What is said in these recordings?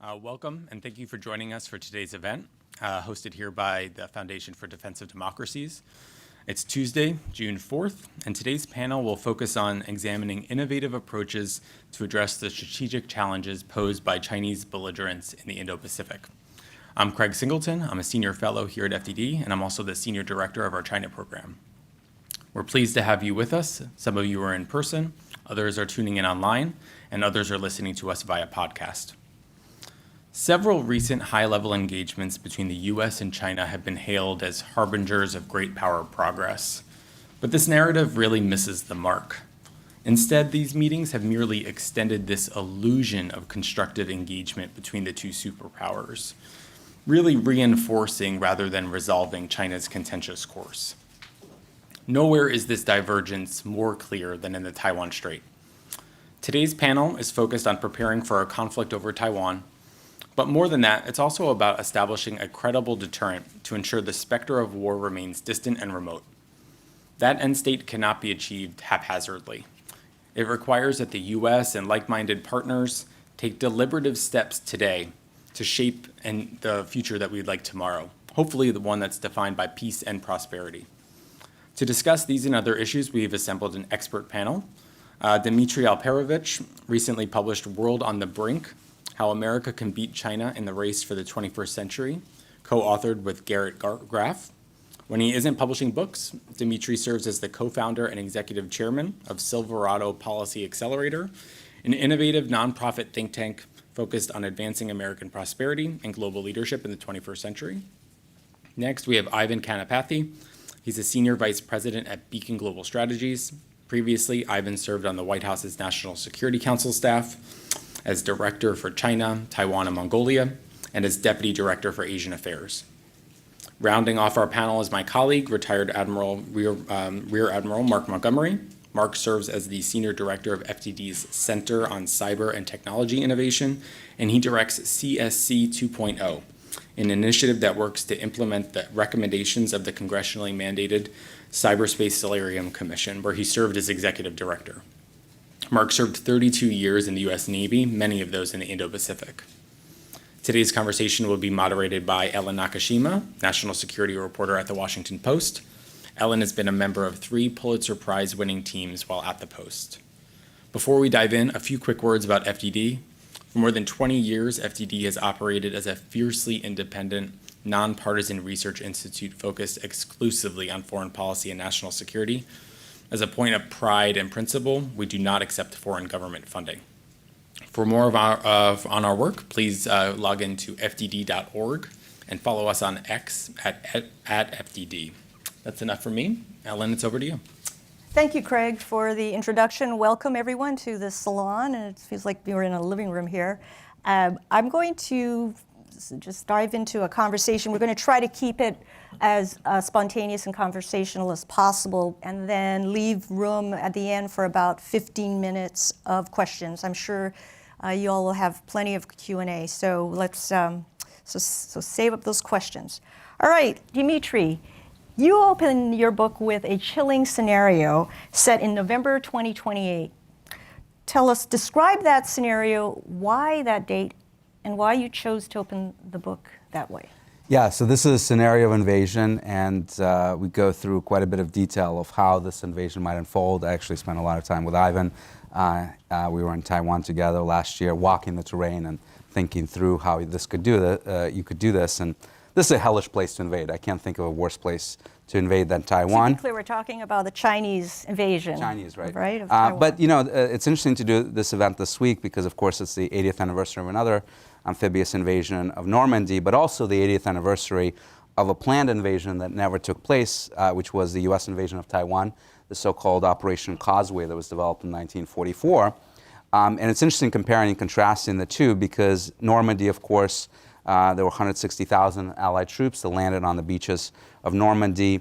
Welcome, and thank you for joining us for today's event, hosted here by the Foundation for Defensive Democracies. It's Tuesday, June 4th, and today's panel will focus on examining innovative approaches to address the strategic challenges posed by Chinese belligerence in the Indo-Pacific. I'm Craig Singleton. I'm a senior fellow here at FDD, and I'm also the senior director of our China program. We're pleased to have you with us. Some of you are in person, others are tuning in online, and others are listening to us via podcast. Several recent high-level engagements between the U.S. and China have been hailed as harbingers of great power progress. But this narrative really misses the mark. Instead, these meetings have merely extended this illusion of constructive engagement between the two superpowers, really reinforcing rather than resolving China's contentious course. Nowhere is this divergence more clear than in the Taiwan Strait. Today's panel is focused on preparing for a conflict over Taiwan. But more than that, it's also about establishing a credible deterrent to ensure the specter of war remains distant and remote. That end state cannot be achieved haphazardly. It requires that the U.S. and like-minded partners take deliberative steps today to shape the future that we'd like tomorrow, hopefully the one that's defined by peace and prosperity. To discuss these and other issues, we've assembled an expert panel. Dmitri Alperovitch recently published World on the Brink, How America Can Beat China in the Race for the 21st Century, co-authored with Garrett Graff. When he isn't publishing books, Dmitri serves as the co-founder and executive chairman of Silverado Policy Accelerator, an innovative nonprofit think tank focused on advancing American prosperity and global leadership in the 21st century. Next, we have Ivan Kanapathy. He's a senior vice president at Beacon Global Strategies. Previously, Ivan served on the White House's National Security Council staff, as Director for China, Taiwan, and Mongolia, and as Deputy Director for Asian Affairs. Rounding off our panel is my colleague, retired Rear Admiral Mark Montgomery. Mark serves as the Senior Director of FDD's Center on Cyber and Technology Innovation, and he directs CSC 2.0, an initiative that works to implement the recommendations of the congressionally mandated Cyberspace Solarium Commission, where he served as Executive Director. Mark served 32 years in the U.S. Navy, many of those in the Indo-Pacific. Today's conversation will be moderated by Ellen Nakashima, national security reporter at The Washington Post. Ellen has been a member of 3 Pulitzer Prize-winning teams while at the Post. Before we dive in, a few quick words about FDD. For more than 20 years, FDD has operated as a fiercely independent, nonpartisan research institute focused exclusively on foreign policy and national security. As a point of pride and principle, we do not accept foreign government funding. For more on our work, please log into fdd.org and follow us on X at FDD. That's enough for me. Ellen, it's over to you. Thank you, Craig, for the introduction. Welcome, everyone, to the salon, and it feels like we're in a living room here. I'm going to just dive into a conversation. We're going to try to keep it as spontaneous and conversational as possible, and then leave room at the end for about 15 minutes of questions. I'm sure you all will have plenty of Q&A, so let's so save up those questions. All right, Dmitri, you open your book with a chilling scenario set in November 2028. Describe that scenario, why that date, and why you chose to open the book that way. Yeah, so this is a scenario of invasion, and we go through quite a bit of detail of how this invasion might unfold. I actually spent a lot of time with Ivan. We were in Taiwan together last year, walking the terrain and thinking through how this could you could do this. And this is a hellish place to invade. I can't think of a worse place to invade than Taiwan. To be clear, we're talking about the Chinese invasion. Chinese, right? Right, of Taiwan. But it's interesting to do this event this week because, of course, it's the 80th anniversary of another amphibious invasion of Normandy, but also the 80th anniversary of a planned invasion that never took place, which was the U.S. invasion of Taiwan, the so-called Operation Causeway that was developed in 1944. And it's interesting comparing and contrasting the two because Normandy, of course, there were 160,000 Allied troops that landed on the beaches of Normandy,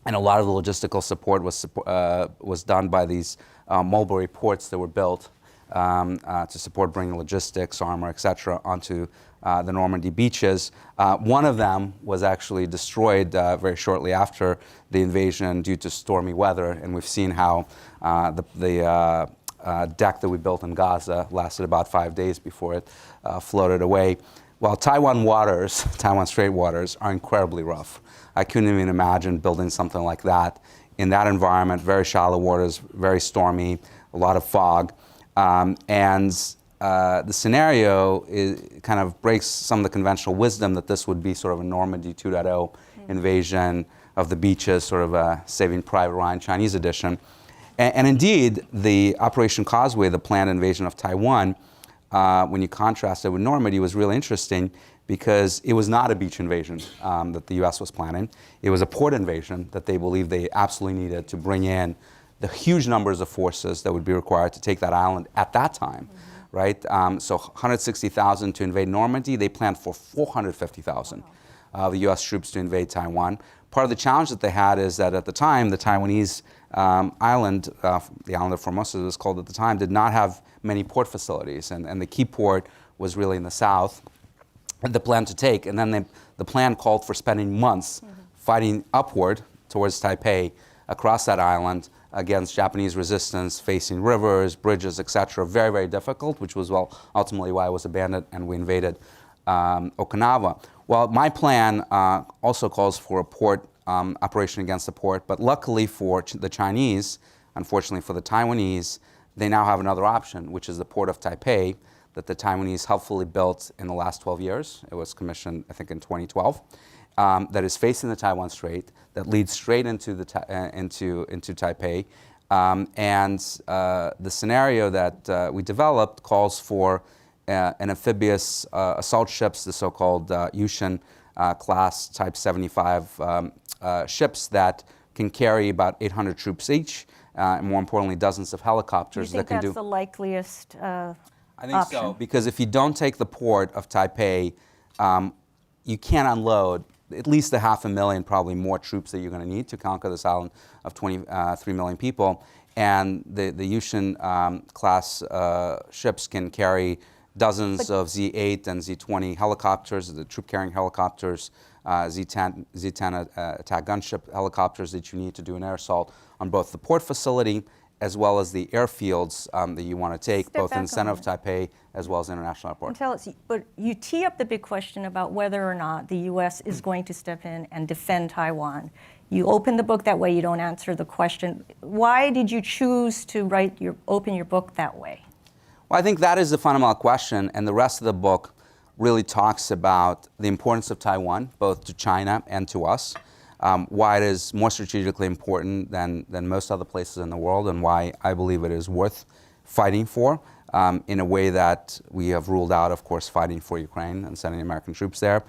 and a lot of the logistical support was done by these mulberry ports that were built to support bringing logistics, armor, etc., onto the Normandy beaches. One of them was actually destroyed very shortly after the invasion due to stormy weather, and we've seen how deck that we built in Gaza, lasted about 5 days before it floated away. While Taiwan waters, Taiwan Strait waters, are incredibly rough. I couldn't even imagine building something like that in that environment, very shallow waters, very stormy, a lot of fog. The scenario kind of breaks some of the conventional wisdom that this would be sort of a Normandy 2.0 invasion of the beaches, sort of a Saving Private Ryan Chinese edition. And indeed, the Operation Causeway, the planned invasion of Taiwan, when you contrast it with Normandy, was really interesting because it was not a beach invasion that the US was planning. It was a port invasion that they believed they absolutely needed to bring in the huge numbers of forces that would be required to take that island at that time, right? So 160,000 to invade Normandy. They planned for 450,000 of the US troops to invade Taiwan. Part of the challenge that they had is that at the time, the Taiwanese island, the island of Formosa it was called at the time, did not have many port facilities. And the key port was really in the south, the plan to take. And then the plan called for spending months fighting upward towards Taipei across that island against Japanese resistance, facing rivers, bridges, etc. Very, very difficult, which was ultimately why it was abandoned and we invaded Okinawa. Well, my plan also calls for a port operation against the port, but luckily for the Chinese, unfortunately for the Taiwanese, they now have another option, which is the port of Taipei that the Taiwanese helpfully built in the last 12 years. It was commissioned, I think, in 2012. That is facing the Taiwan Strait, that leads straight into Taipei. The scenario that we developed calls for an amphibious assault ships, the so-called Yushin class Type 75 ships that can carry about 800 troops each, and more importantly, dozens of helicopters that can do. You think that's the likeliest I think so, because if you don't take the port of Taipei, you can't unload at least 500,000, probably more troops that you're going to need to conquer this island of 23 million people. And the Yushin class ships can carry dozens of Z-8 and Z-20 helicopters, the troop-carrying helicopters, Z-10 attack gunship helicopters that you need to do an air assault on both the port facility as well as the airfields that you want to take, both in the center of Taipei as well as the international airport. And tell us, but you tee up the big question about whether or not the U.S. is going to step in and defend Taiwan. You open the book that way, you don't answer the question. Why did you choose to open your book that way? Well, I think that is the fundamental question, and the rest of the book really talks about the importance of Taiwan, both to China and to us, why it is more strategically important than most other places in the world, and why I believe it is worth fighting for, in a way that we have ruled out, of course, fighting for Ukraine and sending American troops there.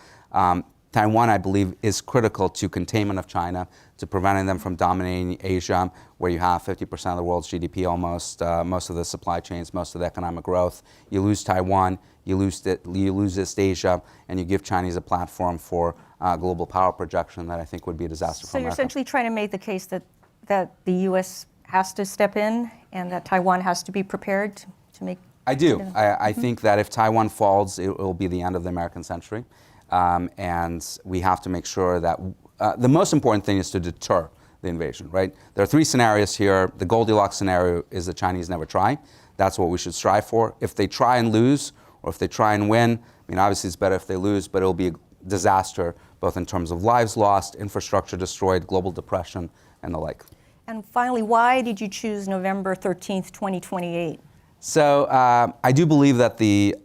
Taiwan, I believe, is critical to containment of China, to preventing them from dominating Asia, where you have 50% of the world's GDP almost, most of the supply chains, most of the economic growth. You lose Taiwan, you lose East Asia, and you give Chinese a platform for global power projection that I think would be a disaster for America. So you're essentially trying to make the case that the U.S. has to step in and that Taiwan has to be prepared to make... I do. I think that if Taiwan falls, it will be the end of the American century. And we have to make sure that the most important thing is to deter the invasion, right? There are three scenarios here. The Goldilocks scenario is the Chinese never try. That's what we should strive for. If they try and lose, or if they try and win, I mean, obviously it's better if they lose, but it'll be a disaster, both in terms of lives lost, infrastructure destroyed, global depression, and the like. And finally, why did you choose November 13th, 2028? So I do believe that the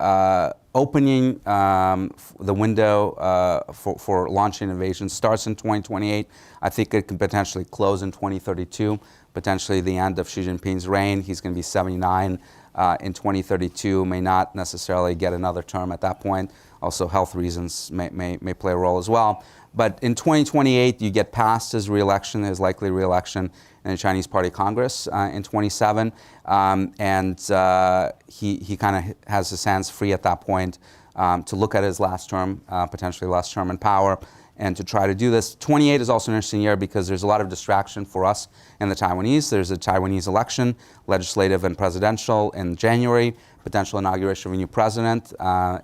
opening the window for launching invasion starts in 2028. I think it could potentially close in 2032, potentially the end of Xi Jinping's reign. He's going to be 79 in 2032, may not necessarily get another term at that point. Also, health reasons may play a role as well. But in 2028, you get past his reelection, his likely reelection in the Chinese Party Congress in 27. He kind of has his hands free at that point to look at his last term, potentially last term in power, and to try to do this. 28 is also an interesting year because there's a lot of distraction for us and the Taiwanese. There's a Taiwanese election, legislative and presidential, in January, potential inauguration of a new president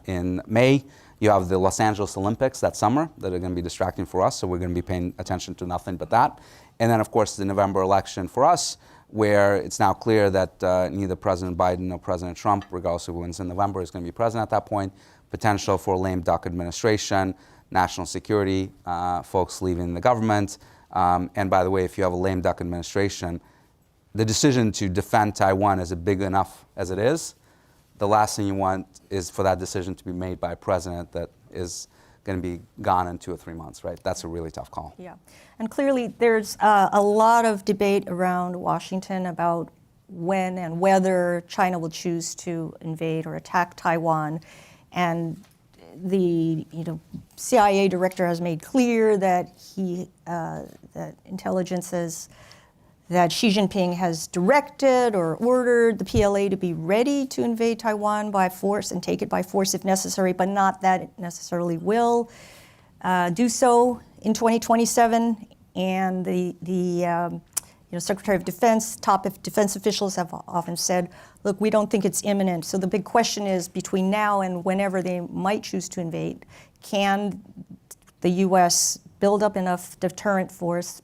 in May. You have the Los Angeles Olympics that summer that are going to be distracting for us, so we're going to be paying attention to nothing but that. And then, of course, the November election for us, where it's now clear that neither President Biden nor President Trump, regardless of who wins in November, is going to be president at that point. Potential for a lame duck administration, national security folks leaving the government. And by the way, if you have a lame duck administration, the decision to defend Taiwan is big enough as it is. The last thing you want is for that decision to be made by a president that is going to be gone in 2 or 3 months, right? That's a really tough call. Yeah, and clearly there's a lot of debate around Washington about when and whether China will choose to invade or attack Taiwan. And the CIA director has made clear that that intelligence says that Xi Jinping has directed or ordered the PLA to be ready to invade Taiwan by force and take it by force if necessary, but not that it necessarily will do so in 2027. And the Secretary of Defense, top defense officials have often said, look, we don't think it's imminent. So the big question is, between now and whenever they might choose to invade, can the U.S. build up enough deterrent force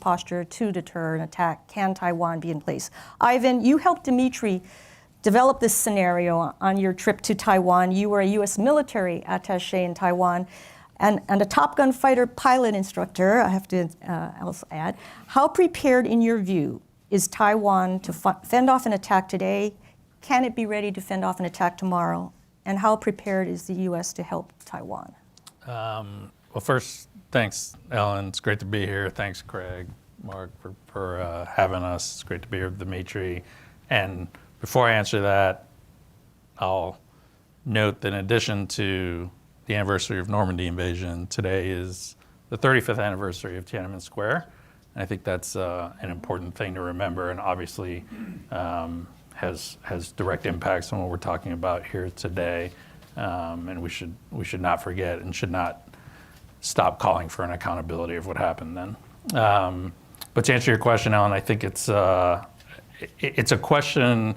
posture to deter an attack? Can Taiwan be in place? Ivan, you helped Dmitri develop this scenario on your trip to Taiwan. You were a U.S. military attaché in Taiwan and a Top Gun fighter pilot instructor, I have to also add. How prepared, in your view, is Taiwan to fend off an attack today? Can it be ready to fend off an attack tomorrow? And how prepared is the U.S. to help Taiwan? Well, first, thanks, Ellen. It's great to be here. Thanks, Craig, Mark, for having us. It's great to be here with Dmitri. And before I answer that, I'll note that in addition to the anniversary of Normandy invasion, today is the 35th anniversary of Tiananmen Square. And I think that's an important thing to remember, and obviously has direct impacts on what we're talking about here today. And we should not forget and should not stop calling for an accountability of what happened then. But to answer your question, Ellen, I think it's a question.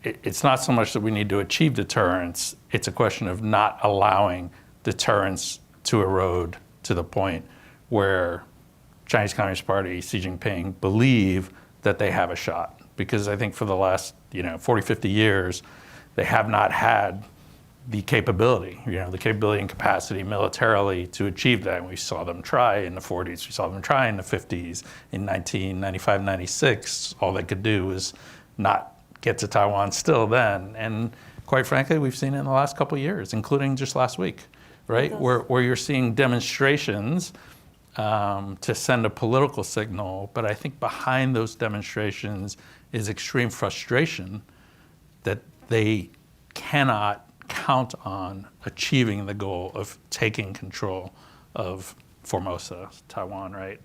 It's not so much that we need to achieve deterrence. It's a question of not allowing deterrence to erode to the point where Chinese Communist Party, Xi Jinping, believe that they have a shot. Because I think for the last 40, 50 years, they have not had the capability, and capacity militarily to achieve that. And we saw them try in the 40s, we saw them try in the 50s. In 1995, 96, all they could do was not get to Taiwan still then. And quite frankly, we've seen it in the last couple of years, including just last week, right? Where you're seeing demonstrations to send a political signal. But I think behind those demonstrations is extreme frustration that they cannot count on achieving the goal of taking control of Formosa, Taiwan, right?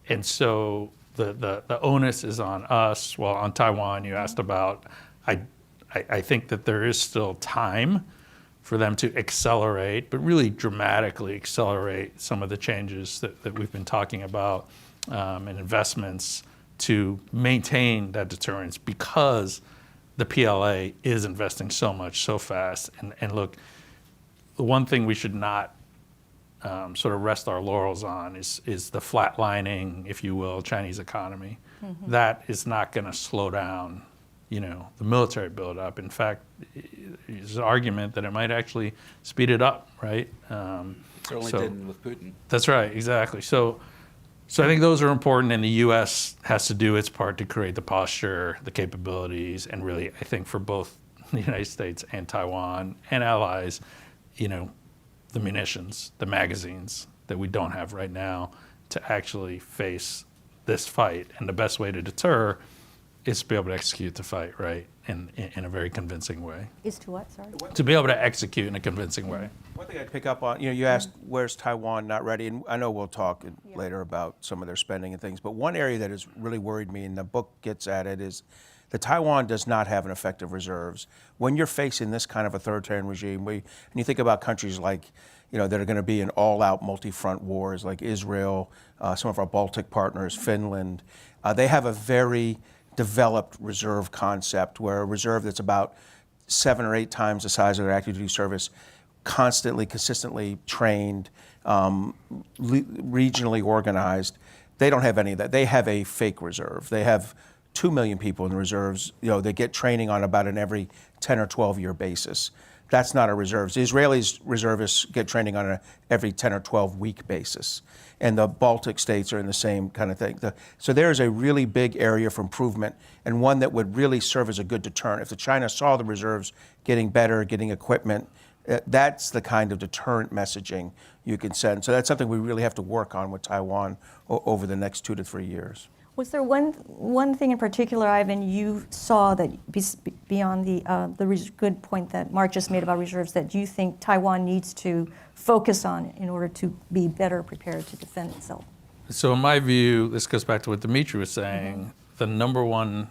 And so the onus is on us. Well, on Taiwan, you asked about. I think that there is still time for them to accelerate, but really dramatically accelerate some of the changes that we've been talking about and investments to maintain that deterrence, because the PLA is investing so much, so fast. And look, the one thing we should not sort of rest our laurels on is the flatlining, if you will, Chinese economy. Mm-hmm. That is not going to slow down, the military buildup. In fact, there's an argument that it might actually speed it up, right? Certainly didn't with Putin. That's right, exactly. So I think those are important, and the U.S. has to do its part to create the posture, the capabilities, and really, I think for both the United States and Taiwan and allies, the munitions, the magazines that we don't have right now to actually face this fight. And the best way to deter is to be able to execute the fight, right, in a very convincing way. Is to what, sorry? To be able to execute in a convincing way. One thing I'd pick up on, you asked where's Taiwan not ready, and I know we'll talk later about some of their spending and things, but one area that has really worried me, and the book gets at it, is that Taiwan does not have an effective reserves. When you're facing this kind of authoritarian regime, and you think about countries like, that are going to be in all-out multi-front wars, like Israel, some of our Baltic partners, Finland, they have a very developed reserve concept, where a reserve that's about 7 or 8 times the size of their active duty service, constantly, consistently trained, regionally organized. They don't have any of that. They have a fake reserve. They have 2 million people in the reserves. They get training on about an every 10 or 12 year basis. That's not a reserves. The Israelis reservists get training on an every 10 or 12 week basis. And the Baltic states are in the same kind of thing. So there is a really big area for improvement, and one that would really serve as a good deterrent. If the China saw the reserves getting better, getting equipment, that's the kind of deterrent messaging you can send. So that's something we really have to work on with Taiwan over the next 2 to 3 years. Was there one thing in particular, Ivan, you saw that beyond the good point that Mark just made about reserves that you think Taiwan needs to focus on in order to be better prepared to defend itself? So in my view, this goes back to what Dmitri was saying, the number one,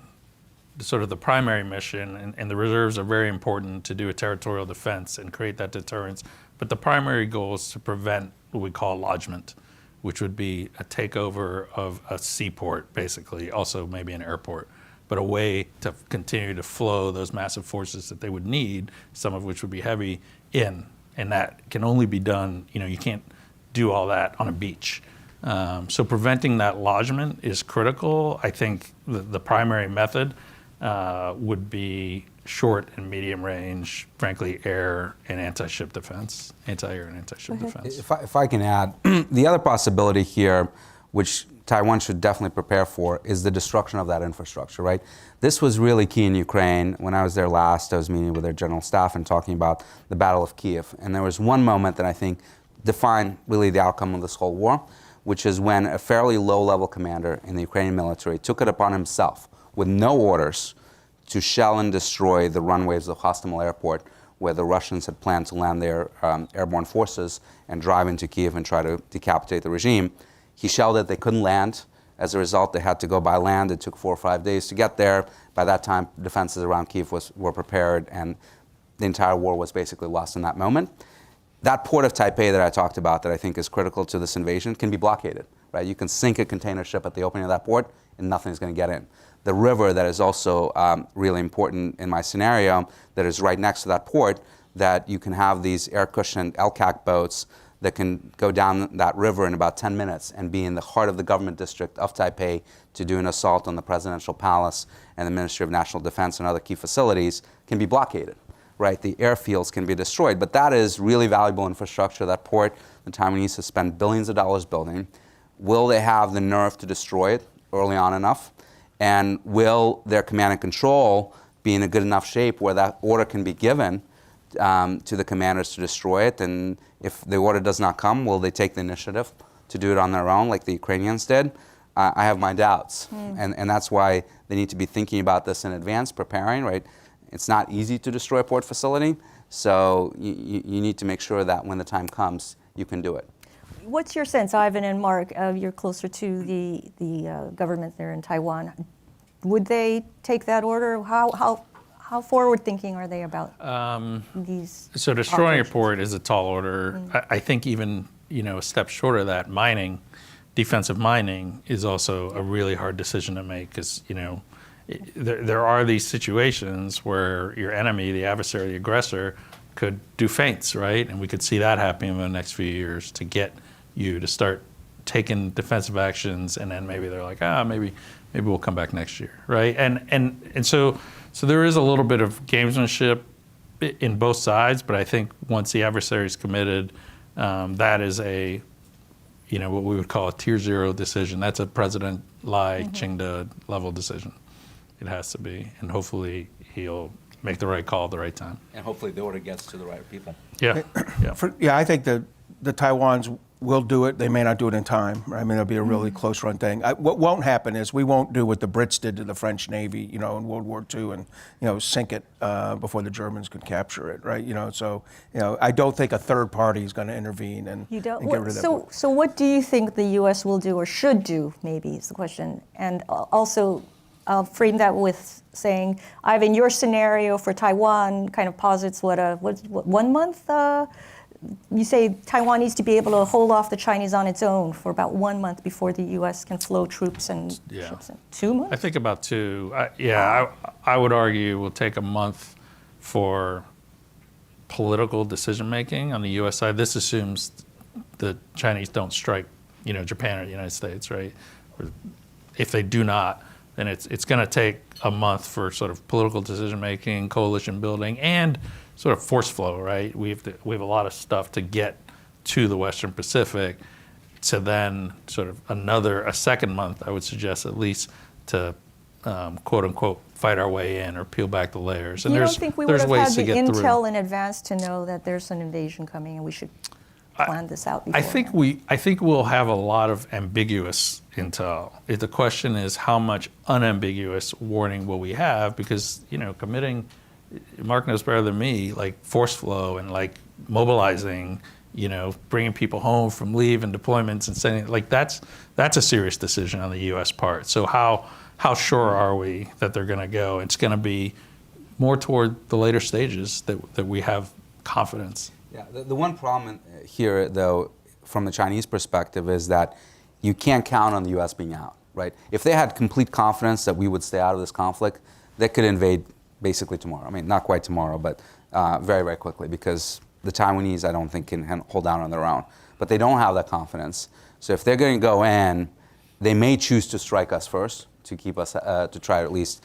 sort of the primary mission, and the reserves are very important to do a territorial defense and create that deterrence, but the primary goal is to prevent what we call lodgement, which would be a takeover of a seaport, basically, also maybe an airport, but a way to continue to flow those massive forces that they would need, some of which would be heavy, in. And that can only be done, you can't do all that on a beach. So preventing that lodgement is critical. I think the primary method would be short and medium range, frankly, air and anti-ship defense, anti-air and anti-ship defense. If I can add, the other possibility here, which Taiwan should definitely prepare for, is the destruction of that infrastructure, right? This was really key in Ukraine. When I was there last, I was meeting with their general staff and talking about the Battle of Kiev. And there was one moment that I think defined really the outcome of this whole war, which is when a fairly low-level commander in the Ukrainian military took it upon himself, with no orders, to shell and destroy the runways of Hostomel Airport, where the Russians had planned to land their airborne forces and drive into Kiev and try to decapitate the regime. He shelled it, they couldn't land. As a result, they had to go by land. It took 4 or 5 days to get there. By that time, defenses around Kiev were prepared, and the entire war was basically lost in that moment. That port of Taipei that I talked about that I think is critical to this invasion can be blockaded, right? You can sink a container ship at the opening of that port and nothing's going to get in. The river that is also really important in my scenario that is right next to that port, that you can have these air-cushioned LCAC boats that can go down that river in about 10 minutes and be in the heart of the government district of Taipei to do an assault on the presidential palace and the Ministry of National Defense and other key facilities, can be blockaded, right? The airfields can be destroyed, but that is really valuable infrastructure. That port, the Taiwanese have spent billions of dollars building. Will they have the nerve to destroy it early on enough? And will their command and control be in a good enough shape where that order can be given to the commanders to destroy it? And if the order does not come, will they take the initiative to do it on their own like the Ukrainians did? I have my doubts. And that's why they need to be thinking about this in advance, preparing, right? It's not easy to destroy a port facility, so you need to make sure that when the time comes, you can do it. What's your sense, Ivan and Mark? You're closer to the government there in Taiwan. Would they take that order? How forward-thinking are they about these? So destroying operations? a port is a tall order. I think even a step short of that, defensive mining is also a really hard decision to make, because there are these situations where your enemy, the adversary, the aggressor, could do feints, right? And we could see that happening in the next few years to get you to start taking defensive actions, and then maybe they're like, maybe we'll come back next year, right? And so there is a little bit of gamesmanship in both sides, but I think once the adversary is committed, that is what we would call a tier 0 decision. That's a President Lai Ching-te level decision. It has to be, and hopefully he'll make the right call at the right time. And hopefully the order gets to the right people. Yeah. I think the Taiwans will do it. They may not do it in time. I mean, it'll be a really close run thing. What won't happen is we won't do what the Brits did to the French Navy, in World War II, and sink it before the Germans could capture it, right? I don't think a third party is going to intervene and get rid of that. So what do you think the U.S. will do or should do? Maybe is the question, and also I'll frame that with saying, Ivan, your scenario for Taiwan kind of posits what 1 month. You say Taiwan needs to be able to hold off the Chinese on its own for about 1 month before the U.S. can flow troops and ships in. 2 months? I think about 2. I would argue it will take a month for political decision making on the U.S. side. This assumes the Chinese don't strike Japan or the United States, right? Or if they do not, then it's going to take a month for sort of political decision making, coalition building, and sort of force flow, right? We have a lot of stuff to get to the Western Pacific, to then sort of a second month, I would suggest at least, to quote unquote fight our way in or peel back the layers. And You there's don't think we would there's have ways had to the get intel through. in advance to know that there's an invasion coming and we should plan this out before? I think we'll have a lot of ambiguous intel. The question is how much unambiguous warning will we have? Because committing, Mark knows better than me, like force flow and like mobilizing, bringing people home from leave and deployments and sending, like that's a serious decision on the U.S. part. So how sure are we that they're going to go? It's going to be more toward the later stages that we have confidence. Yeah, the one problem here, though, from the Chinese perspective, is that you can't count on the U.S. being out, right? If they had complete confidence that we would stay out of this conflict, they could invade basically tomorrow. I mean, not quite tomorrow, but very, very quickly, because the Taiwanese, I don't think, can hold down on their own. But they don't have that confidence. So if they're going to go in, they may choose to strike us first to keep us, to try to at least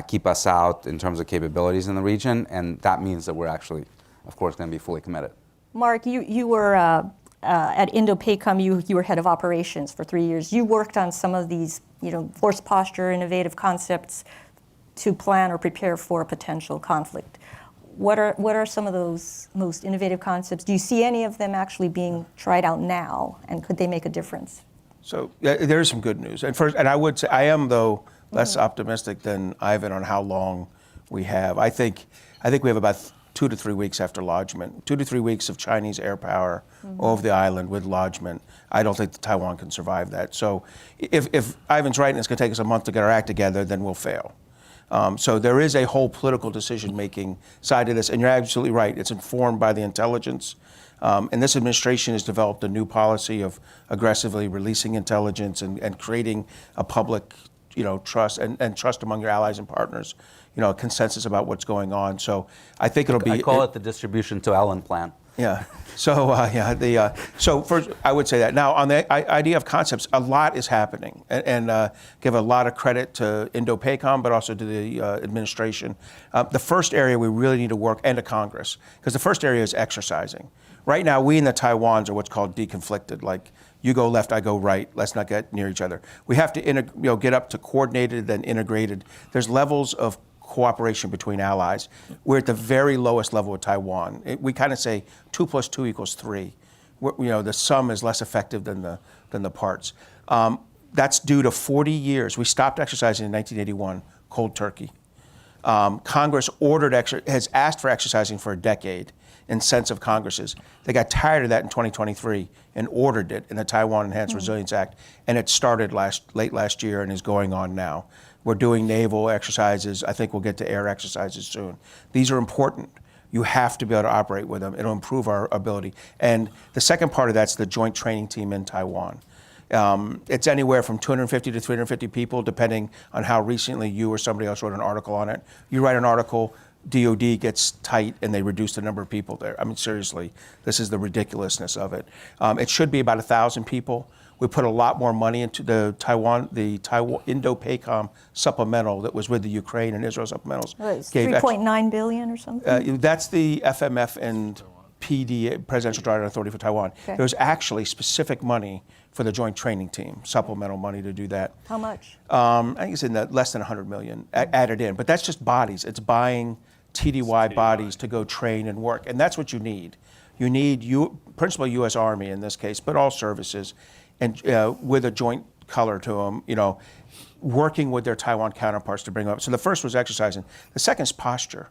keep us out in terms of capabilities in the region, and that means that we're actually, of course, going to be fully committed. Mark, you were at Indo-PACOM, you were head of operations for 3 years. You worked on some of these, force posture, innovative concepts to plan or prepare for a potential conflict. What are some of those most innovative concepts? Do you see any of them actually being tried out now, and could they make a difference? So there is some good news. And I would say I am, though, less optimistic than Ivan on how long we have. I think we have about 2 to 3 weeks after lodgement, 2 to 3 weeks of Chinese air power over the island with lodgement. I don't think Taiwan can survive that. So if Ivan's right and it's going to take us a month to get our act together, then we'll fail. So there is a whole political decision-making side to this, and you're absolutely right. It's informed by the intelligence. And this administration has developed a new policy of aggressively releasing intelligence and creating a public, trust and trust among your allies and partners, a consensus about what's going on. So I think it'll be. I call it the distribution to Ellen plan. Yeah. So so first I would say that. Now on the idea of concepts, a lot is happening, and give a lot of credit to Indo-PACOM, but also to the administration. The first area we really need to work, and to Congress, because the first area is exercising. Right now, we in the Taiwans are what's called deconflicted, like you go left, I go right. Let's not get near each other. We have to get up to coordinated, then integrated. There's levels of cooperation between allies. We're at the very lowest level with Taiwan. We kind of say 2 + 2 = 3. The sum is less effective than the parts. That's due to 40 years. We stopped exercising in 1981, cold turkey. Congress has asked for exercising for a decade in sense of Congresses. They got tired of that in 2023 and ordered it in the Taiwan Enhanced Resilience Act, and it started late last year and is going on now. We're doing naval exercises. I think we'll get to air exercises soon. These are important. You have to be able to operate with them. It'll improve our ability. And the second part of that's the joint training team in Taiwan. It's anywhere from 250 to 350 people, depending on how recently you or somebody else wrote an article on it. You write an article, DOD gets tight and they reduce the number of people there. I mean, seriously, this is the ridiculousness of it. It should be about 1,000 people. We put a lot more money into the Taiwan Indo-PACOM supplemental that was with the Ukraine and Israel supplementals. It's 3.9 billion or something? That's the FMF and PD, Presidential Drawdown Authority for Taiwan. Okay. There's actually specific money for the joint training team, supplemental money to do that. How much? I think it's in the less than 100 million added in, but that's just bodies. It's buying TDY bodies to go train and work, and that's what you need. You need principally U.S. Army in this case, but all services, and with a joint color to them, working with their Taiwan counterparts to bring them up. So the first was exercising. The second is posture.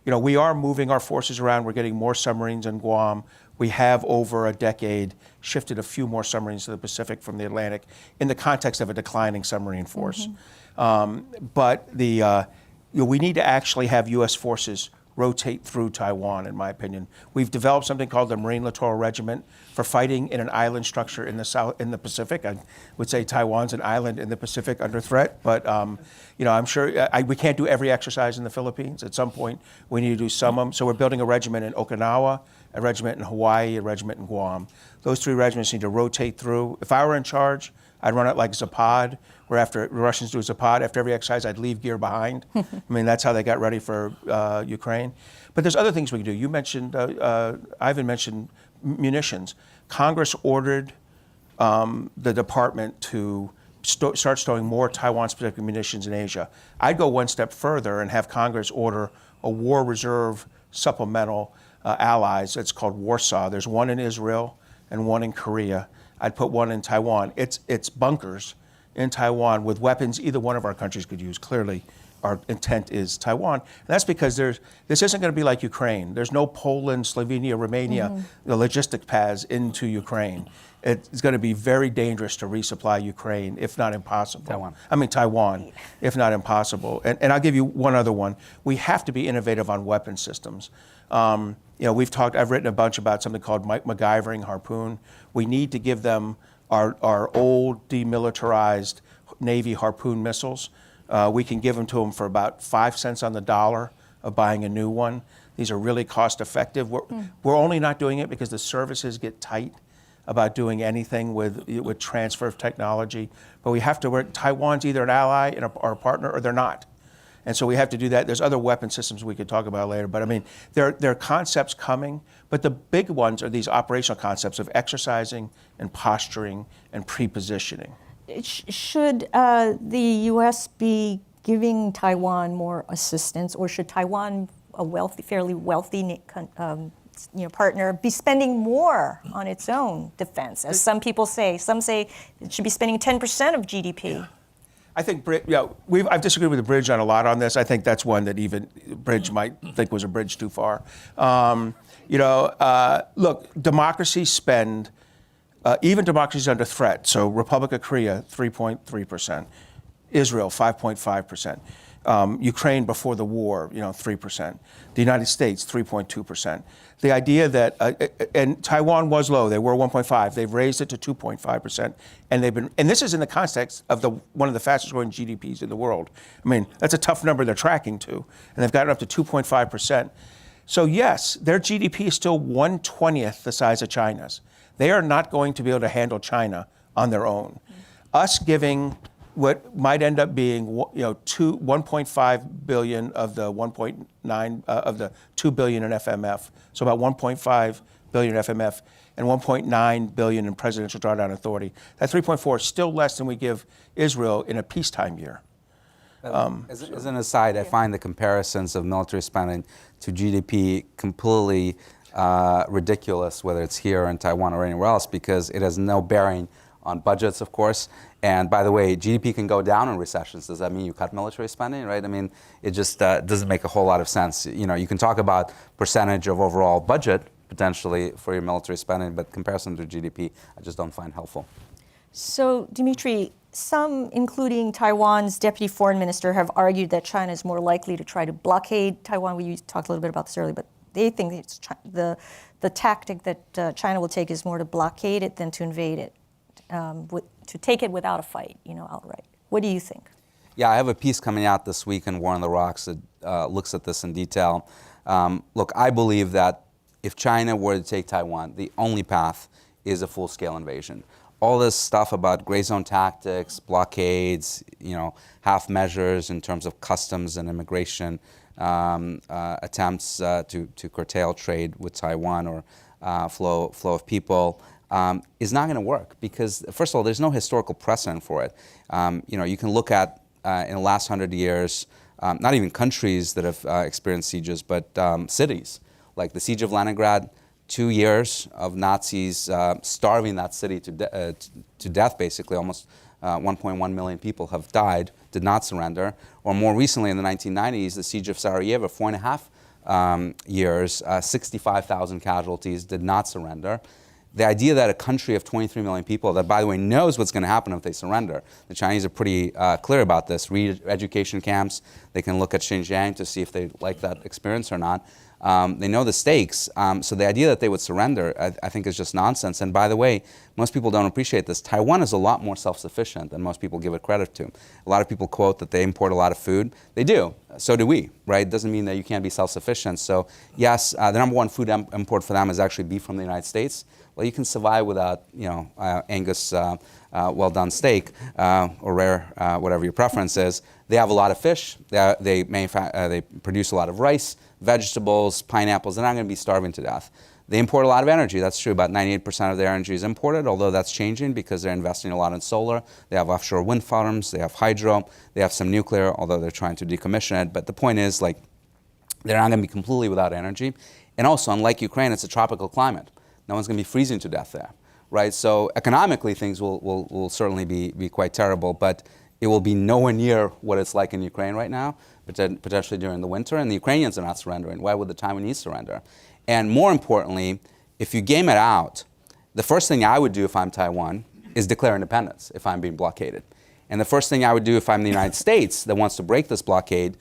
We are moving our forces around. We're getting more submarines in Guam. We have, over a decade, shifted a few more submarines to the Pacific from the Atlantic in the context of a declining submarine force. But we need to actually have U.S. forces rotate through Taiwan, in my opinion. We've developed something called the Marine Littoral Regiment for fighting in an island structure in the Pacific. I would say Taiwan's an island in the Pacific under threat, but I'm sure we can't do every exercise in the Philippines. At some point, we need to do some of them. So we're building a regiment in Okinawa, a regiment in Hawaii, a regiment in Guam. Those 3 regiments need to rotate through. If I were in charge, I'd run it like Zapad, where after the Russians do a Zapad, after every exercise, I'd leave gear behind. I mean, that's how they got ready for Ukraine. But there's other things we can do. You mentioned, Ivan mentioned munitions. Congress ordered the department to start storing more Taiwan-specific munitions in Asia. I'd go one step further and have Congress order a war reserve supplemental allies. It's called Warsaw. There's one in Israel and one in Korea. I'd put one in Taiwan. It's bunkers in Taiwan with weapons either one of our countries could use. Clearly, our intent is Taiwan. And that's because this isn't going to be like Ukraine. There's no Poland, Slovenia, Romania, the logistic paths into Ukraine. It's going to be very dangerous to resupply Ukraine, if not impossible. Taiwan, if not impossible. And I'll give you one other one. We have to be innovative on weapon systems. I've written a bunch about something called MacGyvering Harpoon. We need to give them our old demilitarized Navy Harpoon missiles. We can give them to them for about 5 cents on the dollar of buying a new one. These are really cost effective. We're only not doing it because the services get tight about doing anything with transfer of technology. But we have to work. Taiwan's either an ally or a partner, or they're not. And so we have to do that. There's other weapon systems we could talk about later. But I mean, there are concepts coming. But the big ones are these operational concepts of exercising and posturing and pre-positioning. Should the U.S. be giving Taiwan more assistance, or should Taiwan, a fairly wealthy partner, be spending more on its own defense? As some people say, some say it should be spending 10% of GDP. I think, I've disagreed with the Bridge on a lot on this. I think that's one that even Bridge might think was a bridge too far. Look, democracies spend, even democracies under threat. So Republic of Korea, 3.3%. Israel, 5.5%. Ukraine before the war, 3%. The United States, 3.2%. The idea that, and Taiwan was low, they were 1.5. They've raised it to 2.5%. And this is in the context of one of the fastest growing GDPs in the world. I mean, that's a tough number they're tracking to. And they've gotten up to 2.5%. So yes, their GDP is still 1/20th the size of China's. They are not going to be able to handle China on their own. Us giving what might end up being, 1.5 billion of the 1.9 of the 2 billion in FMF, so about 1.5 billion in FMF and 1.9 billion in Presidential Drawdown Authority. That 3.4 is still less than we give Israel in a peacetime year. As an aside, I find the comparisons of military spending to GDP completely ridiculous, whether it's here in Taiwan or anywhere else, because it has no bearing on budgets, of course. And by the way, GDP can go down in recessions. Does that mean you cut military spending, right? I mean, it just doesn't make a whole lot of sense. You can talk about percentage of overall budget potentially for your military spending, but comparison to GDP, I just don't find helpful. So, Dmitri, some, including Taiwan's deputy foreign minister, have argued that China is more likely to try to blockade Taiwan. We talked a little bit about this earlier, but they think it's the tactic that China will take is more to blockade it than to invade it, to take it without a fight, outright. What do you think? Yeah, I have a piece coming out this week in War on the Rocks that looks at this in detail. Look, I believe that if China were to take Taiwan, the only path is a full-scale invasion. All this stuff about gray zone tactics, blockades, half measures in terms of customs and immigration, attempts to curtail trade with Taiwan or flow of people, is not going to work because, first of all, there's no historical precedent for it. You can look at, in the last 100 years, not even countries that have experienced sieges, but cities. Like the siege of Leningrad, 2 years of Nazis starving that city to death, basically. Almost 1.1 million people have died, did not surrender. Or more recently, in the 1990s, the siege of Sarajevo, 4.5 years, 65,000 casualties, did not surrender. the idea that a country of 23 million people that, by the way, knows what's going to happen if they surrender. The Chinese are pretty clear about this. Re-education camps, they can look at Xinjiang to see if they like that experience or not. They know the stakes. So the idea that they would surrender, I think, is just nonsense. And by the way, most people don't appreciate this. Taiwan is a lot more self-sufficient than most people give it credit to. A lot of people quote that they import a lot of food. They do. So do we, right? It doesn't mean that you can't be self-sufficient. So yes, the number one food import for them is actually beef from the United States. Well, you can survive without, Angus well-done steak or rare, whatever your preference is. They have a lot of fish. They produce a lot of rice, vegetables, pineapples. They're not going to be starving to death. They import a lot of energy. That's true. About 98% of their energy is imported, although that's changing because they're investing a lot in solar. They have offshore wind farms. They have hydro. They have some nuclear, although they're trying to decommission it. But the point is, they're not going to be completely without energy. And also, unlike Ukraine, it's a tropical climate. No one's going to be freezing to death there, right? So economically, things will certainly be quite terrible, but it will be nowhere near what it's like in Ukraine right now, potentially during the winter. And the Ukrainians are not surrendering. Why would the Taiwanese surrender? And more importantly, if you game it out, the first thing I would do if I'm Taiwan is declare independence if I'm being blockaded. And the first thing I would do if I'm the United States that wants to break this blockade,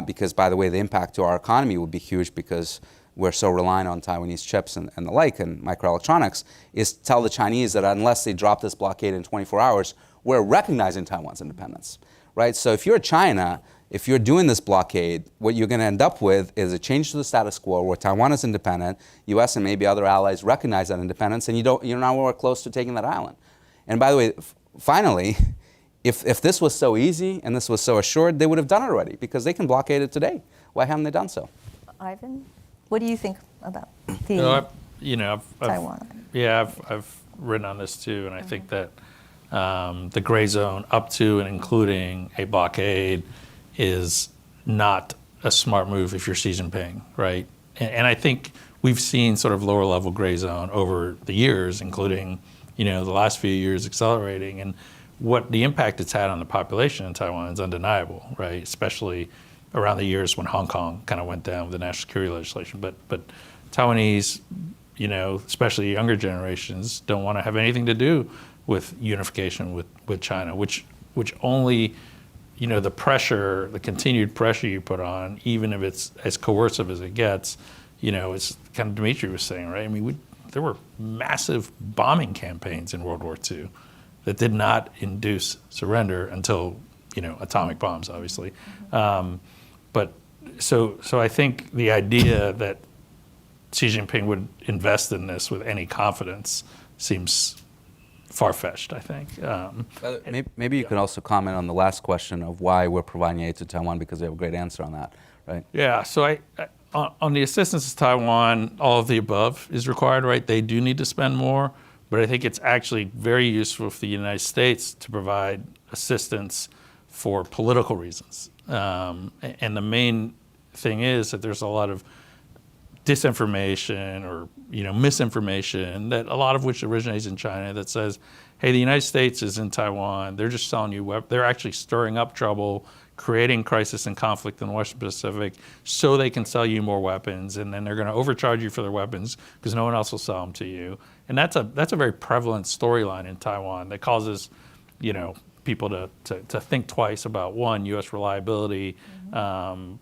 because, by the way, the impact to our economy would be huge because we're so reliant on Taiwanese chips and the like and microelectronics, is tell the Chinese that unless they drop this blockade in 24 hours, we're recognizing Taiwan's independence, right? So if you're China, if you're doing this blockade, what you're going to end up with is a change to the status quo where Taiwan is independent, U.S. and maybe other allies recognize that independence, and you're nowhere close to taking that island. And by the way, finally, if this was so easy and this was so assured, they would have done it already because they can blockade it today. Why haven't they done so? Ivan, what do you think about the Taiwan? I've written on this too, and I think that the gray zone up to and including a blockade is not a smart move if you're Xi Jinping, right? And I think we've seen sort of lower level gray zone over the years, including, the last few years accelerating. And what the impact it's had on the population in Taiwan is undeniable, right? Especially around the years when Hong Kong kind of went down with the national security legislation. But Taiwanese, especially younger generations, don't want to have anything to do with unification with China, which only, the pressure, the continued pressure you put on, even if it's as coercive as it gets, it's kind of Dmitri was saying, right? I mean, there were massive bombing campaigns in World War II that did not induce surrender until, atomic bombs, obviously. But so I think the idea that Xi Jinping would invest in this with any confidence seems far-fetched, I think. Maybe you could also comment on the last question of why we're providing aid to Taiwan, because we have a great answer on that, right? Yeah, so I on the assistance to Taiwan, all of the above is required, right? They do need to spend more, but I think it's actually very useful for the United States to provide assistance for political reasons. And the main thing is that there's a lot of disinformation or misinformation, that a lot of which originates in China, that says, hey, the United States is in Taiwan, they're just selling you they're actually stirring up trouble, creating crisis and conflict in the Western Pacific so they can sell you more weapons, and then they're going to overcharge you for their weapons because no one else will sell them to you. And that's a very prevalent storyline in Taiwan that causes people to think twice about, one, U.S. reliability, and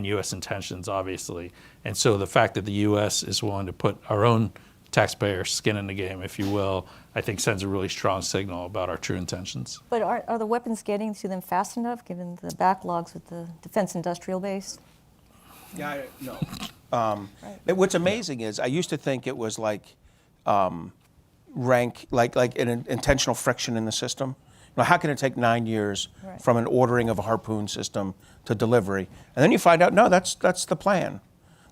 U.S. intentions, obviously. And so the fact that the U.S. is willing to put our own taxpayer skin in the game, if you will, I think sends a really strong signal about our true intentions. But are the weapons getting to them fast enough, given the backlogs with the defense industrial base? Yeah, no. What's amazing is I used to think it was like an intentional friction in the system. How can it take 9 years from an ordering of a harpoon system to delivery? And then you find out, no, that's the plan.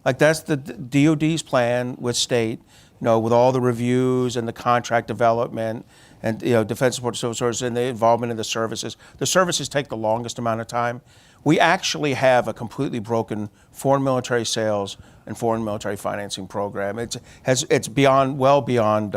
That's the DOD's plan with state, with all the reviews and the contract development and defense support sources and the involvement in the services. The services take the longest amount of time. We actually have a completely broken foreign military sales and foreign military financing program. It's well beyond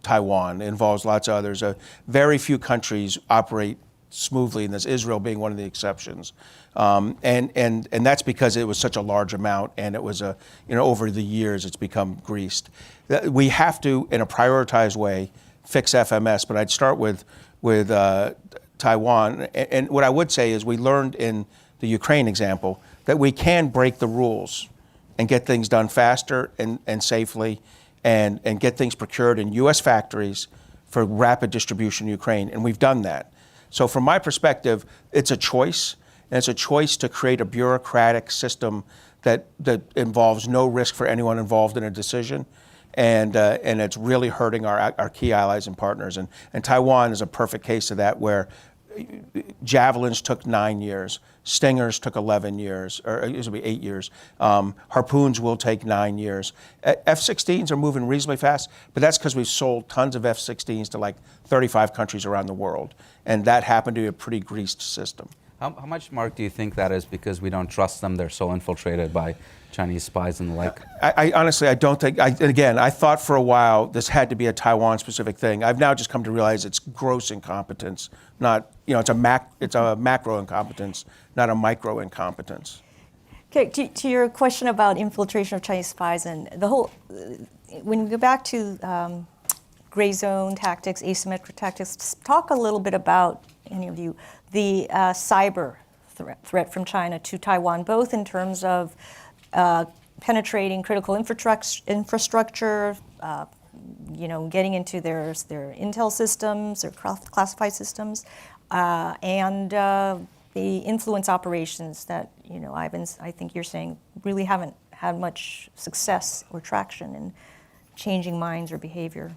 Taiwan. It involves lots of others. Very few countries operate smoothly in this, Israel being one of the exceptions. And that's because it was such a large amount, and it was over the years it's become greased. We have to, in a prioritized way, fix FMS, but I'd start with Taiwan. And what I would say is we learned in the Ukraine example that we can break the rules and get things done faster and safely and get things procured in U.S. factories for rapid distribution in Ukraine, and we've done that. So from my perspective, it's a choice, and it's a choice to create a bureaucratic system that involves no risk for anyone involved in a decision, and it's really hurting our key allies and partners. And Taiwan is a perfect case of that, where Javelins took 9 years, Stingers took 11 years, or it will be 8 years. Harpoons will take 9 years. F-16s are moving reasonably fast, but that's because we've sold tons of F-16s to like 35 countries around the world, and that happened to be a pretty greased system. How much, Mark, do you think that is because we don't trust them? They're so infiltrated by Chinese spies and the like. I honestly, I don't think, again, I thought for a while this had to be a Taiwan-specific thing. I've now just come to realize it's gross incompetence, not, it's a macro incompetence, not a micro incompetence. Okay, to your question about infiltration of Chinese spies and the whole, when we go back to gray zone tactics, asymmetric tactics, talk a little bit about, any of you, the cyber threat from China to Taiwan, both in terms of penetrating critical infrastructure, getting into their intel systems, their classified systems, and the influence operations that, Ivan, I think you're saying really haven't had much success or traction in changing minds or behavior.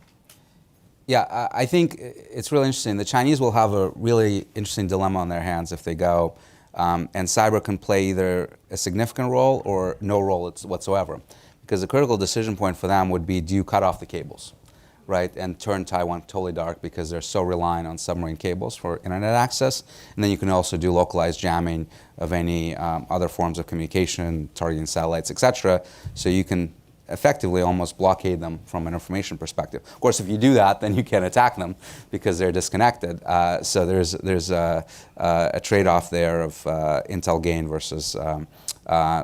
Yeah, I think it's really interesting. The Chinese will have a really interesting dilemma on their hands if they go. And cyber can play either a significant role or no role whatsoever. Because the critical decision point for them would be, do you cut off the cables, right? And turn Taiwan totally dark because they're so reliant on submarine cables for internet access. And then you can also do localized jamming of any other forms of communication, targeting satellites, etc. So you can effectively almost blockade them from an information perspective. Of course, if you do that, then you can't attack them because they're disconnected. So there's a trade-off there of intel gain versus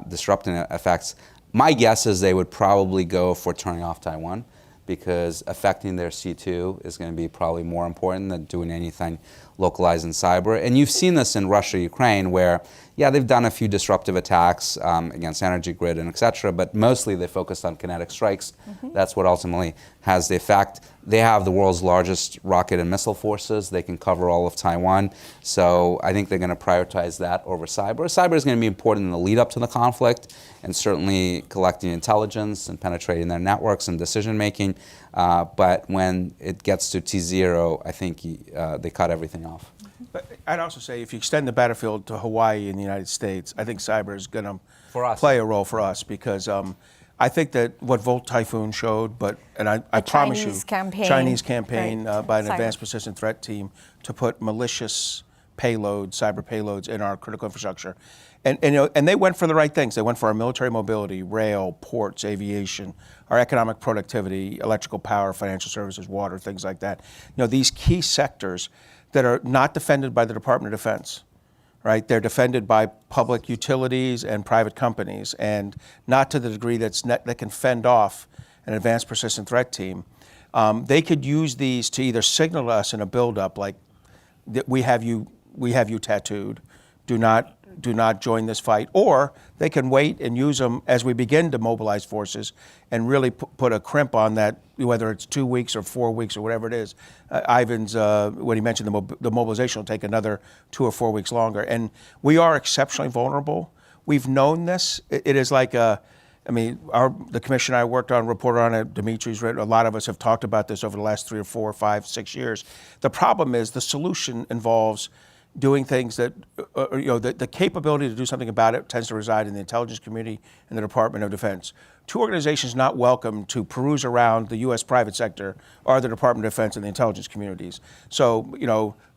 disrupting effects. My guess is they would probably go for turning off Taiwan because affecting their C2 is going to be probably more important than doing anything localized in cyber. And you've seen this in Russia, Ukraine, where, yeah, they've done a few disruptive attacks against energy grid and et cetera, but mostly they focused on kinetic strikes. Mm-hmm. That's what ultimately has the effect. They have the world's largest rocket and missile forces. They can cover all of Taiwan. So I think they're going to prioritize that over cyber. Cyber is going to be important in the lead up to the conflict, and certainly collecting intelligence and penetrating their networks and decision making. But when it gets to T0, I think they cut everything off. But I'd also say if you extend the battlefield to Hawaii in the United States, I think cyber is going to play a role for us because I think that what Volt Typhoon showed, and I promise you, Chinese campaign right. by an advanced persistent threat team to put malicious payloads, cyber payloads in our critical infrastructure. And they went for the right things. They went for our military mobility, rail, ports, aviation, our economic productivity, electrical power, financial services, water, things like that. These key sectors that are not defended by the Department of Defense, right? They're defended by public utilities and private companies, and not to the degree that can fend off an advanced persistent threat team. They could use these to either signal to us in a buildup, like, we have you tattooed, do not join this fight, or they can wait and use them as we begin to mobilize forces and really put a crimp on that, whether it's 2 weeks or 4 weeks or whatever it is. Ivan's, when he mentioned the mobilization will take another 2 or 4 weeks longer. And we are exceptionally vulnerable. We've known this. It is like the commission I worked on, reported on it, Dmitri's written, a lot of us have talked about this over the last 3 or 4 or 5, 6 years. The problem is the solution involves doing things that, the capability to do something about it tends to reside in the intelligence community and the Department of Defense. Two organizations not welcome to peruse around the U.S. private sector are the Department of Defense and the intelligence communities. So,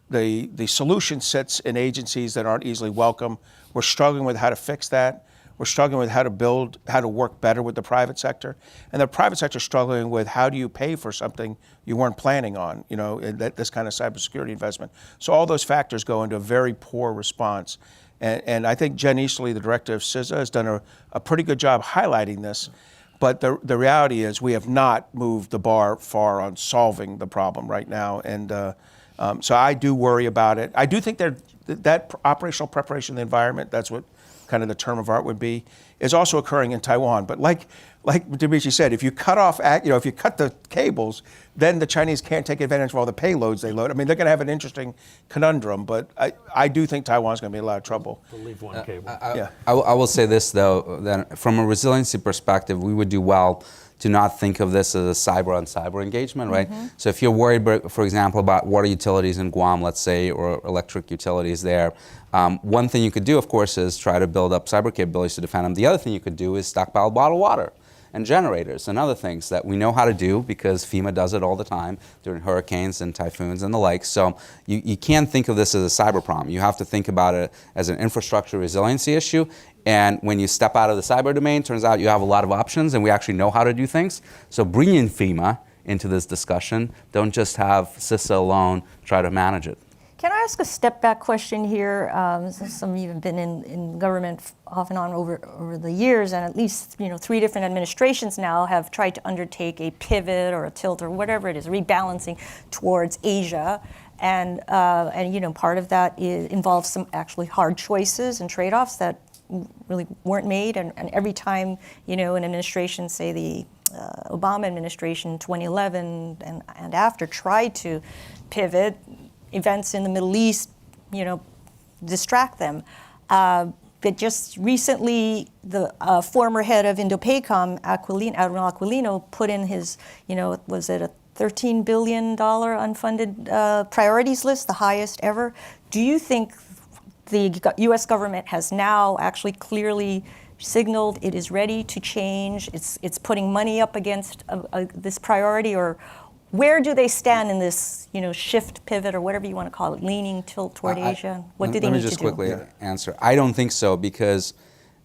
the solution sits in agencies that aren't easily welcome. We're struggling with how to fix that. We're struggling with how to work better with the private sector. And the private sector is struggling with how do you pay for something you weren't planning on, this kind of cybersecurity investment. So all those factors go into a very poor response. And I think Jen Easterly, the director of CISA, has done a pretty good job highlighting this. But the reality is we have not moved the bar far on solving the problem right now. And so I do worry about it. I do think that operational preparation of the environment, that's what kind of the term of art would be, is also occurring in Taiwan. But like Dmitri said, if you cut if you cut the cables, then the Chinese can't take advantage of all the payloads they load. I mean, they're going to have an interesting conundrum, but I do think Taiwan's going to be in a lot of trouble. We'll leave one cable. I will say this, though, that from a resiliency perspective, we would do well to not think of this as a cyber on cyber engagement, right? So if you're worried, for example, about water utilities in Guam, let's say, or electric utilities there, one thing you could do, of course, is try to build up cyber capabilities to defend them. The other thing you could do is stockpile bottled water and generators and other things that we know how to do because FEMA does it all the time during hurricanes and typhoons and the like. So you can't think of this as a cyber problem. You have to think about it as an infrastructure resiliency issue. And when you step out of the cyber domain, turns out you have a lot of options and we actually know how to do things. So bring in FEMA into this discussion. Don't just have CISA alone try to manage it. Can I ask a step back question here? Some of you have been in government off and on over the years, and at least 3 different administrations now have tried to undertake a pivot or a tilt or whatever it is, rebalancing towards Asia. And part of that involves some actually hard choices and trade-offs that really weren't made. And every time an administration, say the Obama administration, 2011 and after, tried to pivot, events in the Middle East, distract them. But just recently, the former head of Indo-PACOM, Admiral Aquilino, put in his, was it a $13 billion unfunded priorities list, the highest ever? Do you think the U.S. government has now actually clearly signaled it is ready to change? It's putting money up against this priority, or where do they stand in this, shift, pivot, or whatever you want to call it, leaning tilt toward Asia? What do they need to do? Let me just quickly answer. I don't think so, because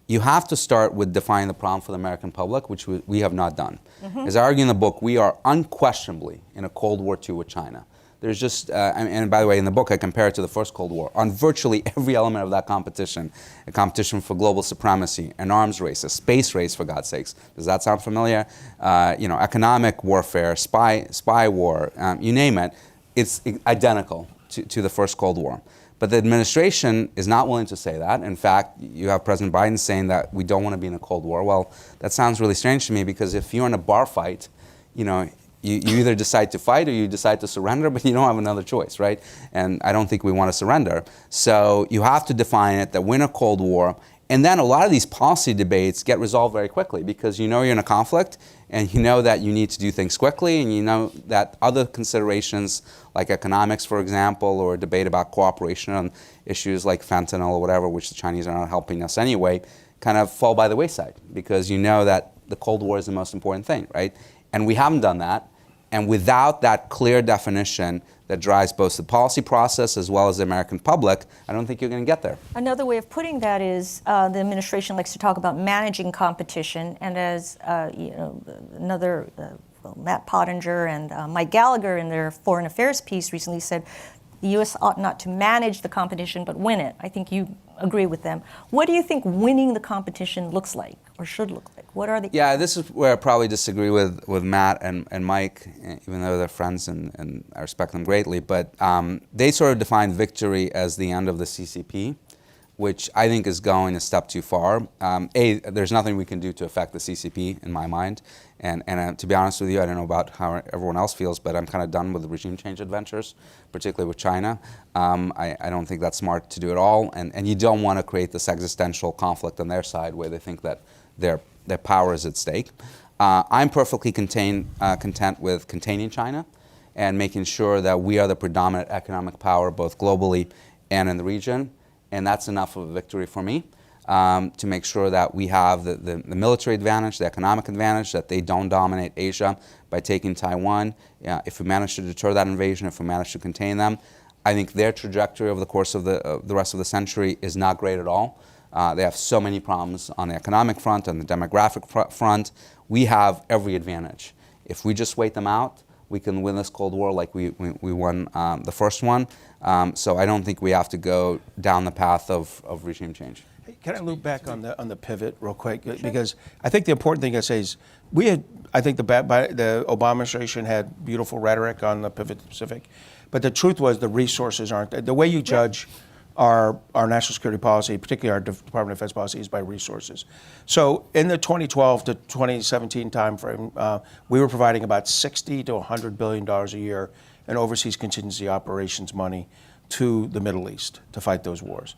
you have to start with defining the problem for the American public, which we have not done. As I argue in the book, we are unquestionably in a Cold War II with China. There's just, and by the way, in the book I compare it to the first Cold War. On virtually every element of that competition, a competition for global supremacy, an arms race, a space race, for God's sakes. Does that sound familiar? Economic warfare, spy war, you name it. It's identical to the first Cold War. But the administration is not willing to say that. In fact, you have President Biden saying that we don't want to be in a Cold War. Well, that sounds really strange to me, because if you're in a bar fight, you either decide to fight or you decide to surrender, but you don't have another choice, right? And I don't think we want to surrender. So you have to define it that we're in a Cold War. And then a lot of these policy debates get resolved very quickly, because you're in a conflict and you know that you need to do things quickly, and you know that other considerations like economics, for example, or a debate about cooperation on issues like fentanyl or whatever, which the Chinese are not helping us anyway, kind of fall by the wayside, because you know that the Cold War is the most important thing, right? And we haven't done that. And without that clear definition that drives both the policy process as well as the American public, I don't think you're going to get there. Another way of putting that is the administration likes to talk about managing competition, and as Matt Pottinger and Mike Gallagher in their Foreign Affairs piece recently said, the U.S. ought not to manage the competition but win it. I think you agree with them. What do you think winning the competition looks like or should look like? What are the... Yeah, this is where I probably disagree with Matt and Mike, even though they're friends and I respect them greatly. But they sort of define victory as the end of the CCP, which I think is going a step too far. There's nothing we can do to affect the CCP, in my mind. And to be honest with you, I don't know about how everyone else feels, but I'm kind of done with the regime change adventures, particularly with China. I don't think that's smart to do at all. And you don't want to create this existential conflict on their side where they think that their power is at stake. I'm perfectly content with containing China and making sure that we are the predominant economic power both globally and in the region. And that's enough of a victory for me. To make sure that we have the military advantage, the economic advantage, that they don't dominate Asia by taking Taiwan. If we manage to deter that invasion, if we manage to contain them, I think their trajectory over the course of the rest of the century is not great at all. They have so many problems on the economic front, on the demographic front. We have every advantage. If we just wait them out, we can win this Cold War like we won the first one. So I don't think we have to go down the path of regime change. Hey, can I loop back on the pivot real quick? Sure. Because I think the important thing I say is I think the Obama administration had beautiful rhetoric on the pivot to the Pacific, but the truth was the resources aren't there. The way you judge our national security policy, particularly our Department of Defense policy, is by resources. So in the 2012 to 2017 timeframe, we were providing about $60 to $100 billion a year in overseas contingency operations money to the Middle East to fight those wars.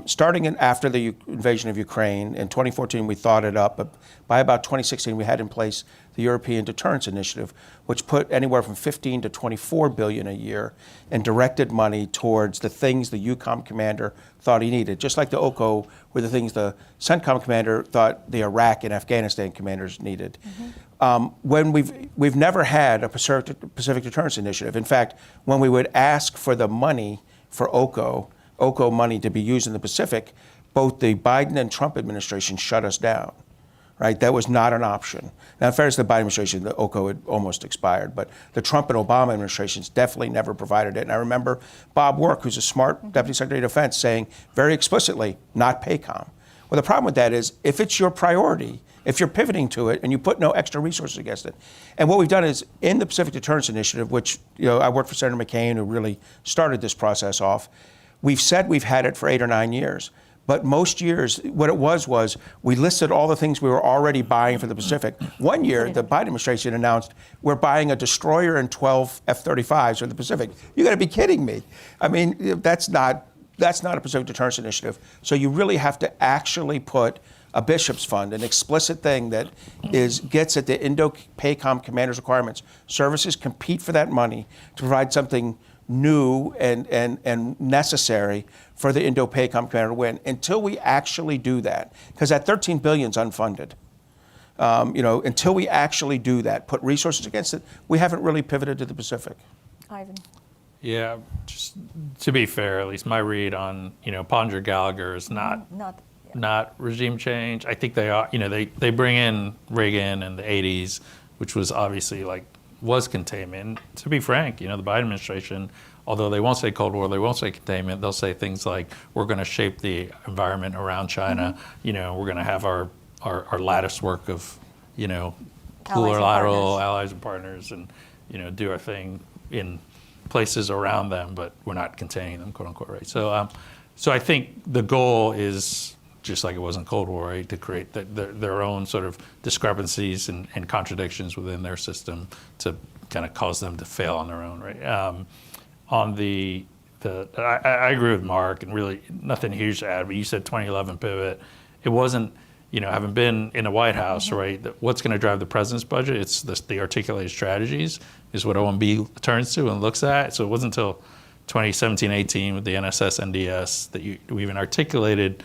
Starting after the invasion of Ukraine, in 2014 we thought it up, but by about 2016 we had in place the European Deterrence Initiative, which put anywhere from 15 to 24 billion a year and directed money towards the things the EUCOM commander thought he needed, just like the OCO were the things the CENTCOM commander thought the Iraq and Afghanistan commanders needed. When we've never had a Pacific Deterrence Initiative. In fact, when we would ask for the money for OCO money to be used in the Pacific, both the Biden and Trump administration shut us down. Right, that was not an option. Now, in fairness to the Biden administration, the OCO had almost expired, but the Trump and Obama administrations definitely never provided it. And I remember Bob Work, who's a smart Deputy Secretary of Defense, saying very explicitly, not PACOM. Well, the problem with that is, if it's your priority, if you're pivoting to it and you put no extra resources against it. And what we've done is, in the Pacific Deterrence Initiative, which I worked for Senator McCain, who really started this process off, we've said we've had it for 8 or 9 years. But most years, what it was we listed all the things we were already buying for the Pacific. One year, the Biden administration announced, we're buying a destroyer and 12 F-35s for the Pacific. You got to be kidding me. I mean, that's not a Pacific Deterrence Initiative. So you really have to actually put a Bishop's Fund, an explicit thing that gets at the Indo-PACOM commanders' requirements. Services compete for that money to provide something new and necessary for the Indo-PACOM commander to win. Until we actually do that, because that $13 billion is unfunded. Until we actually do that, put resources against it, we haven't really pivoted to the Pacific. Ivan. Yeah, just to be fair, at least my read on Ponder Gallagher is not regime change. I think they are. They bring in Reagan in the 80s, which was obviously was containment. To be frank, the Biden administration, although they won't say Cold War, they won't say containment, they'll say things like, we're going to shape the environment around China. We're going to have our lattice work of, plurilateral allies and partners and, do our thing in places around them, but we're not containing them, quote unquote, right? So I think the goal is, just like it was in Cold War, right, to create their own sort of discrepancies and contradictions within their system to kind of cause them to fail on their own, right? I agree with Mark, and really nothing huge to add, but you said 2011 pivot. It wasn't, having been in the White House, right, what's going to drive the president's budget? It's the articulated strategies is what OMB turns to and looks at. So it wasn't until 2017-18 with the NSS NDS that we even articulated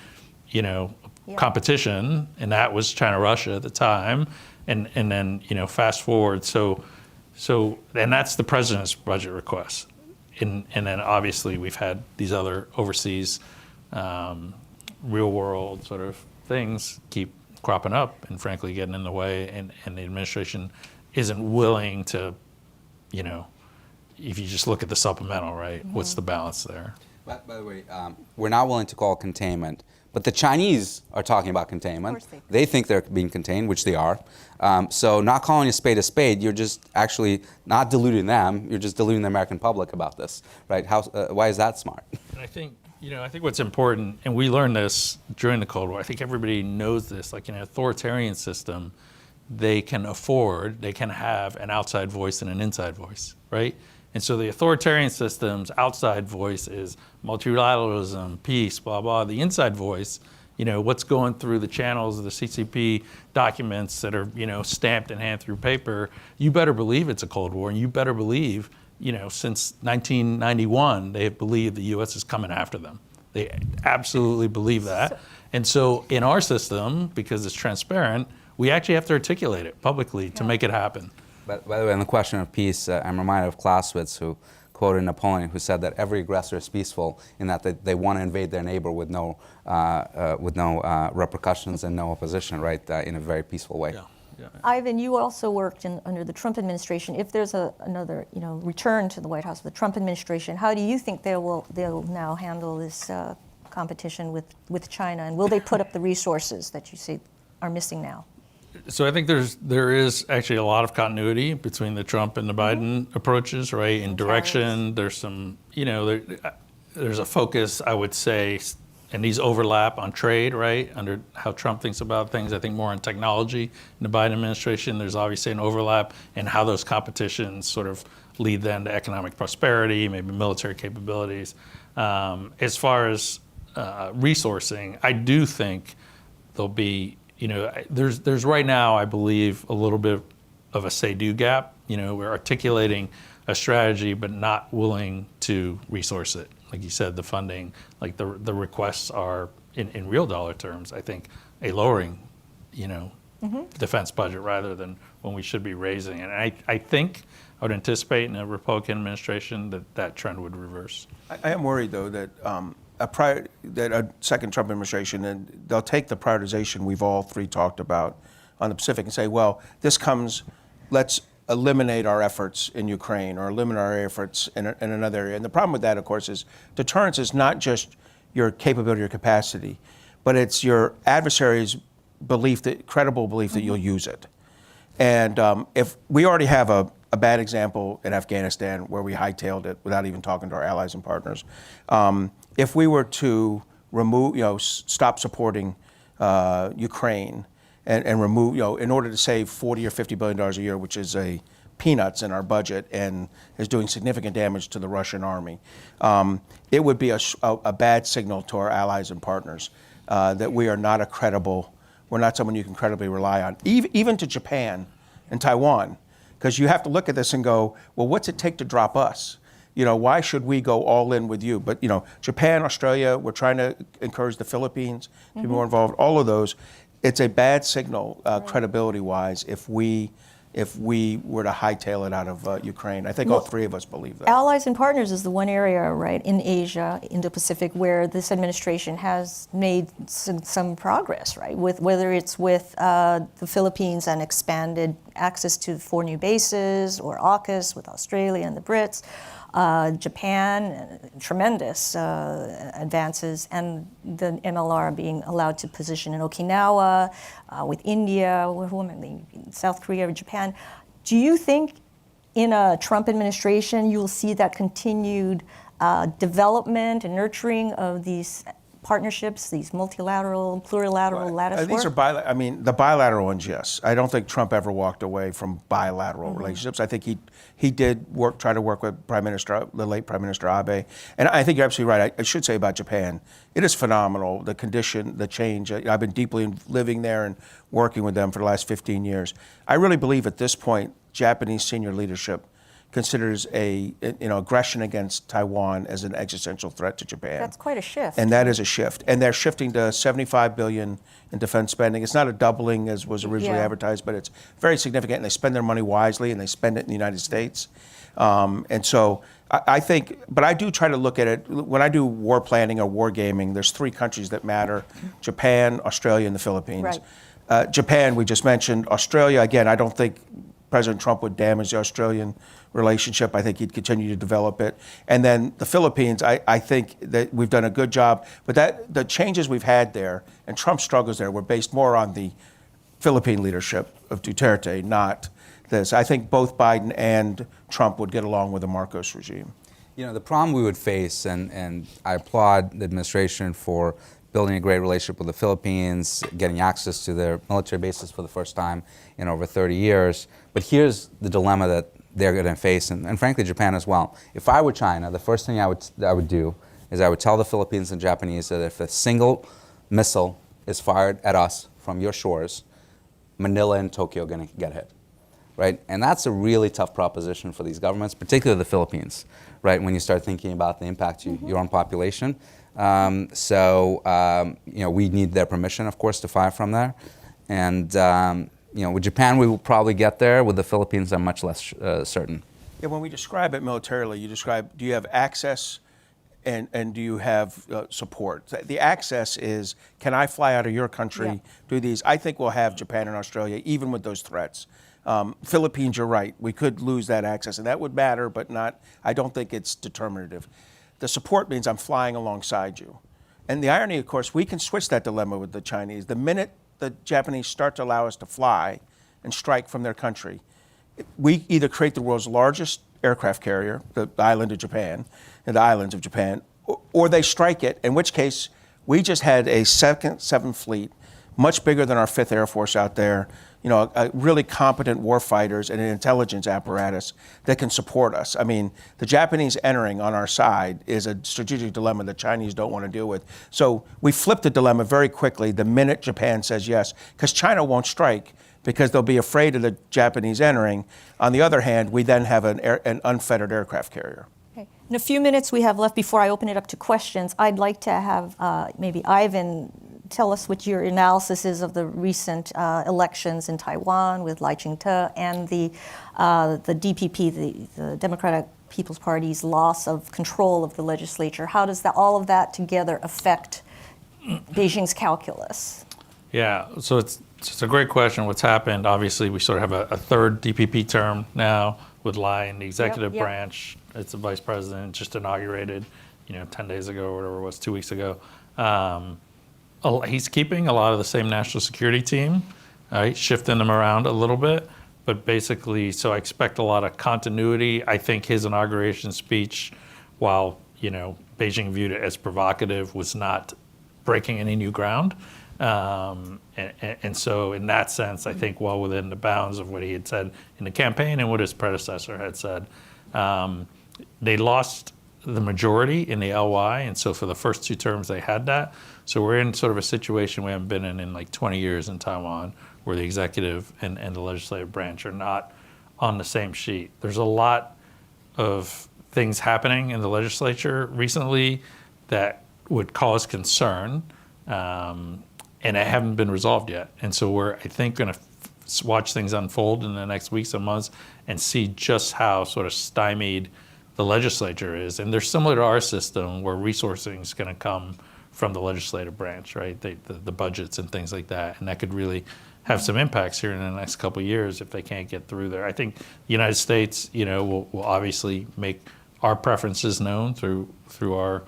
competition, and that was China-Russia at the time, and then fast forward. So and that's the president's budget request, and then obviously we've had these other overseas, real world sort of things keep cropping up and frankly getting in the way, and the administration isn't willing to, if you just look at the supplemental, right, what's the balance there? By the way, we're not willing to call containment. But the Chinese are talking about containment. Of course they think they're being contained, which they are. So not calling a spade, you're just actually not deluding them. You're just deluding the American public about this, right? Why is that smart? And I think what's important, and we learned this during the Cold War. I think everybody knows this. Like in an authoritarian system, they can have an outside voice and an inside voice, right? And so the authoritarian system's outside voice is multilateralism, peace, blah, blah. The inside voice, what's going through the channels of the CCP documents that are, stamped and handed through paper, you better believe it's a Cold War, and you better believe, since 1991, they have believed the U.S. is coming after them. They absolutely believe that. And so in our system, because it's transparent, we actually have to articulate it publicly to make it happen. By the way, on the question of peace, I'm reminded of Clausewitz, who quoted Napoleon, who said that every aggressor is peaceful in that they want to invade their neighbor with no repercussions and no opposition, right? In a very peaceful way. Yeah. Yeah. Ivan, you also worked under the Trump administration. If there's another return to the White House with the Trump administration, how do you think they'll now handle this competition with China, and will they put up the resources that you say are missing now? So I think there is actually a lot of continuity between the Trump and the Biden approaches, right? In direction, there's some, there's a focus, I would say, and these overlap on trade, right? Under how Trump thinks about things, I think more on technology. In the Biden administration, there's obviously an overlap in how those competitions sort of lead then to economic prosperity, maybe military capabilities. As far as resourcing, I do think there'll be, there's right now, I believe, a little bit of a say-do gap. We're articulating a strategy, but not willing to resource it. Like you said, the funding, like the requests are, in real dollar terms, I think, a lowering, defense budget rather than when we should be raising it. And I think I would anticipate in a Republican administration that trend would reverse. I am worried, though, that a second Trump administration, and they'll take the prioritization we've all three talked about on the Pacific and say, well, let's eliminate our efforts in Ukraine or eliminate our efforts in another area. And the problem with that, of course, is deterrence is not just your capability or capacity, but it's your adversary's credible belief that you'll use it. And if we already have a bad example in Afghanistan where we hightailed it without even talking to our allies and partners, if we were to stop supporting Ukraine and remove, in order to save $40 or $50 billion a year, which is peanuts in our budget and is doing significant damage to the Russian army, it would be a bad signal to our allies and partners that we are not we're not someone you can credibly rely on, even to Japan and Taiwan, because you have to look at this and go, well, what's it take to drop us? Why should we go all in with you? But, Japan, Australia, we're trying to encourage the Philippines to be more involved, all of those. It's a bad signal, credibility-wise, if we were to hightail it out of Ukraine. I think all three of us believe that. Allies and partners is the one area, right, in Asia, Indo-Pacific, where this administration has made some progress, right? Whether it's with the Philippines and expanded access to 4 new bases, or AUKUS with Australia and the Brits. Japan, tremendous advances, and the MLR being allowed to position in Okinawa, with India, South Korea, or Japan. Do you think in a Trump administration you'll see that continued development and nurturing of these partnerships, these multilateral, plurilateral lattice These are the bilateral ones, yes. I don't think Trump ever walked away from bilateral relationships. I think he did try to work with the late Prime Minister Abe. And I think you're absolutely right. I should say about Japan, it is phenomenal, the condition, the change. I've been deeply living there and working with them for the last 15 years. I really believe at this point, Japanese senior leadership considers aggression against Taiwan as an existential threat to Japan. That's quite a shift. And that is a shift. And they're shifting to $75 billion in defense spending. It's not a doubling as was originally advertised, but it's very significant. And they spend their money wisely, and they spend it in the United States. And so I think, but I do try to look at it, when I do war planning or war gaming, there's 3 countries that matter: Japan, Australia, and the Philippines. Right. Japan, we just mentioned. Australia, again, I don't think President Trump would damage the Australian relationship. I think he'd continue to develop it. And then the Philippines, I think that we've done a good job. But the changes we've had there and Trump's struggles there were based more on the Philippine leadership of Duterte, not this. I think both Biden and Trump would get along with the Marcos regime. The problem we would face, and I applaud the administration for building a great relationship with the Philippines, getting access to their military bases for the first time in over 30 years. But here's the dilemma that they're going to face, and frankly Japan as well. If I were China, the first thing I would do is I would tell the Philippines and Japanese that if a single missile is fired at us from your shores, Manila and Tokyo are going to get hit, right? And that's a really tough proposition for these governments, particularly the Philippines, right? When you start thinking about the impact to your own population. We need their permission, of course, to fire from there. And with Japan, we will probably get there. With the Philippines, I'm much less certain. Yeah, when we describe it militarily, you describe, do you have access and do you have support? The access is, can I fly out of your country, do these? I think we'll have Japan and Australia, even with those threats. Philippines, you're right, we could lose that access, and that would matter, but not, I don't think it's determinative. The support means I'm flying alongside you. And the irony, of course, we can switch that dilemma with the Chinese. The minute the Japanese start to allow us to fly and strike from their country, we either create the world's largest aircraft carrier, the island of Japan, and the islands of Japan, or they strike it, in which case we just had a second 7th Fleet, much bigger than our 5th Air Force out there, a really competent warfighters and an intelligence apparatus that can support us. I mean, the Japanese entering on our side is a strategic dilemma the Chinese don't want to deal with. So we flipped the dilemma very quickly the minute Japan says yes, because China won't strike because they'll be afraid of the Japanese entering. On the other hand, we then have an unfettered aircraft carrier. Okay. In a few minutes we have left before I open it up to questions, I'd like to have maybe Ivan tell us what your analysis is of the recent elections in Taiwan with Lai Ching-te and the DPP, the Democratic People's Party's loss of control of the legislature. How does all of that together affect Beijing's calculus? Yeah, so it's a great question. What's happened, obviously, we sort of have a third DPP term now with Lai in the executive branch. It's the vice president, just inaugurated, 10 days ago or whatever it was, 2 weeks ago. He's keeping a lot of the same national security team, right, shifting them around a little bit. But basically, so I expect a lot of continuity. I think his inauguration speech, while, Beijing viewed it as provocative, was not breaking any new ground. And so in that sense, I think well within the bounds of what he had said in the campaign and what his predecessor had said. They lost the majority in the LY, and so for the first 2 terms they had that. So we're in sort of a situation we haven't been in like 20 years in Taiwan, where the executive and the legislative branch are not on the same sheet. There's a lot of things happening in the legislature recently that would cause concern. And it haven't been resolved yet. And so we're, I think, going to watch things unfold in the next weeks and months and see just how sort of stymied the legislature is. And they're similar to our system where resourcing is going to come from the legislative branch, right? The budgets and things like that. And that could really have some impacts here in the next couple of years if they can't get through there. I think the United States, will obviously make our preferences known through our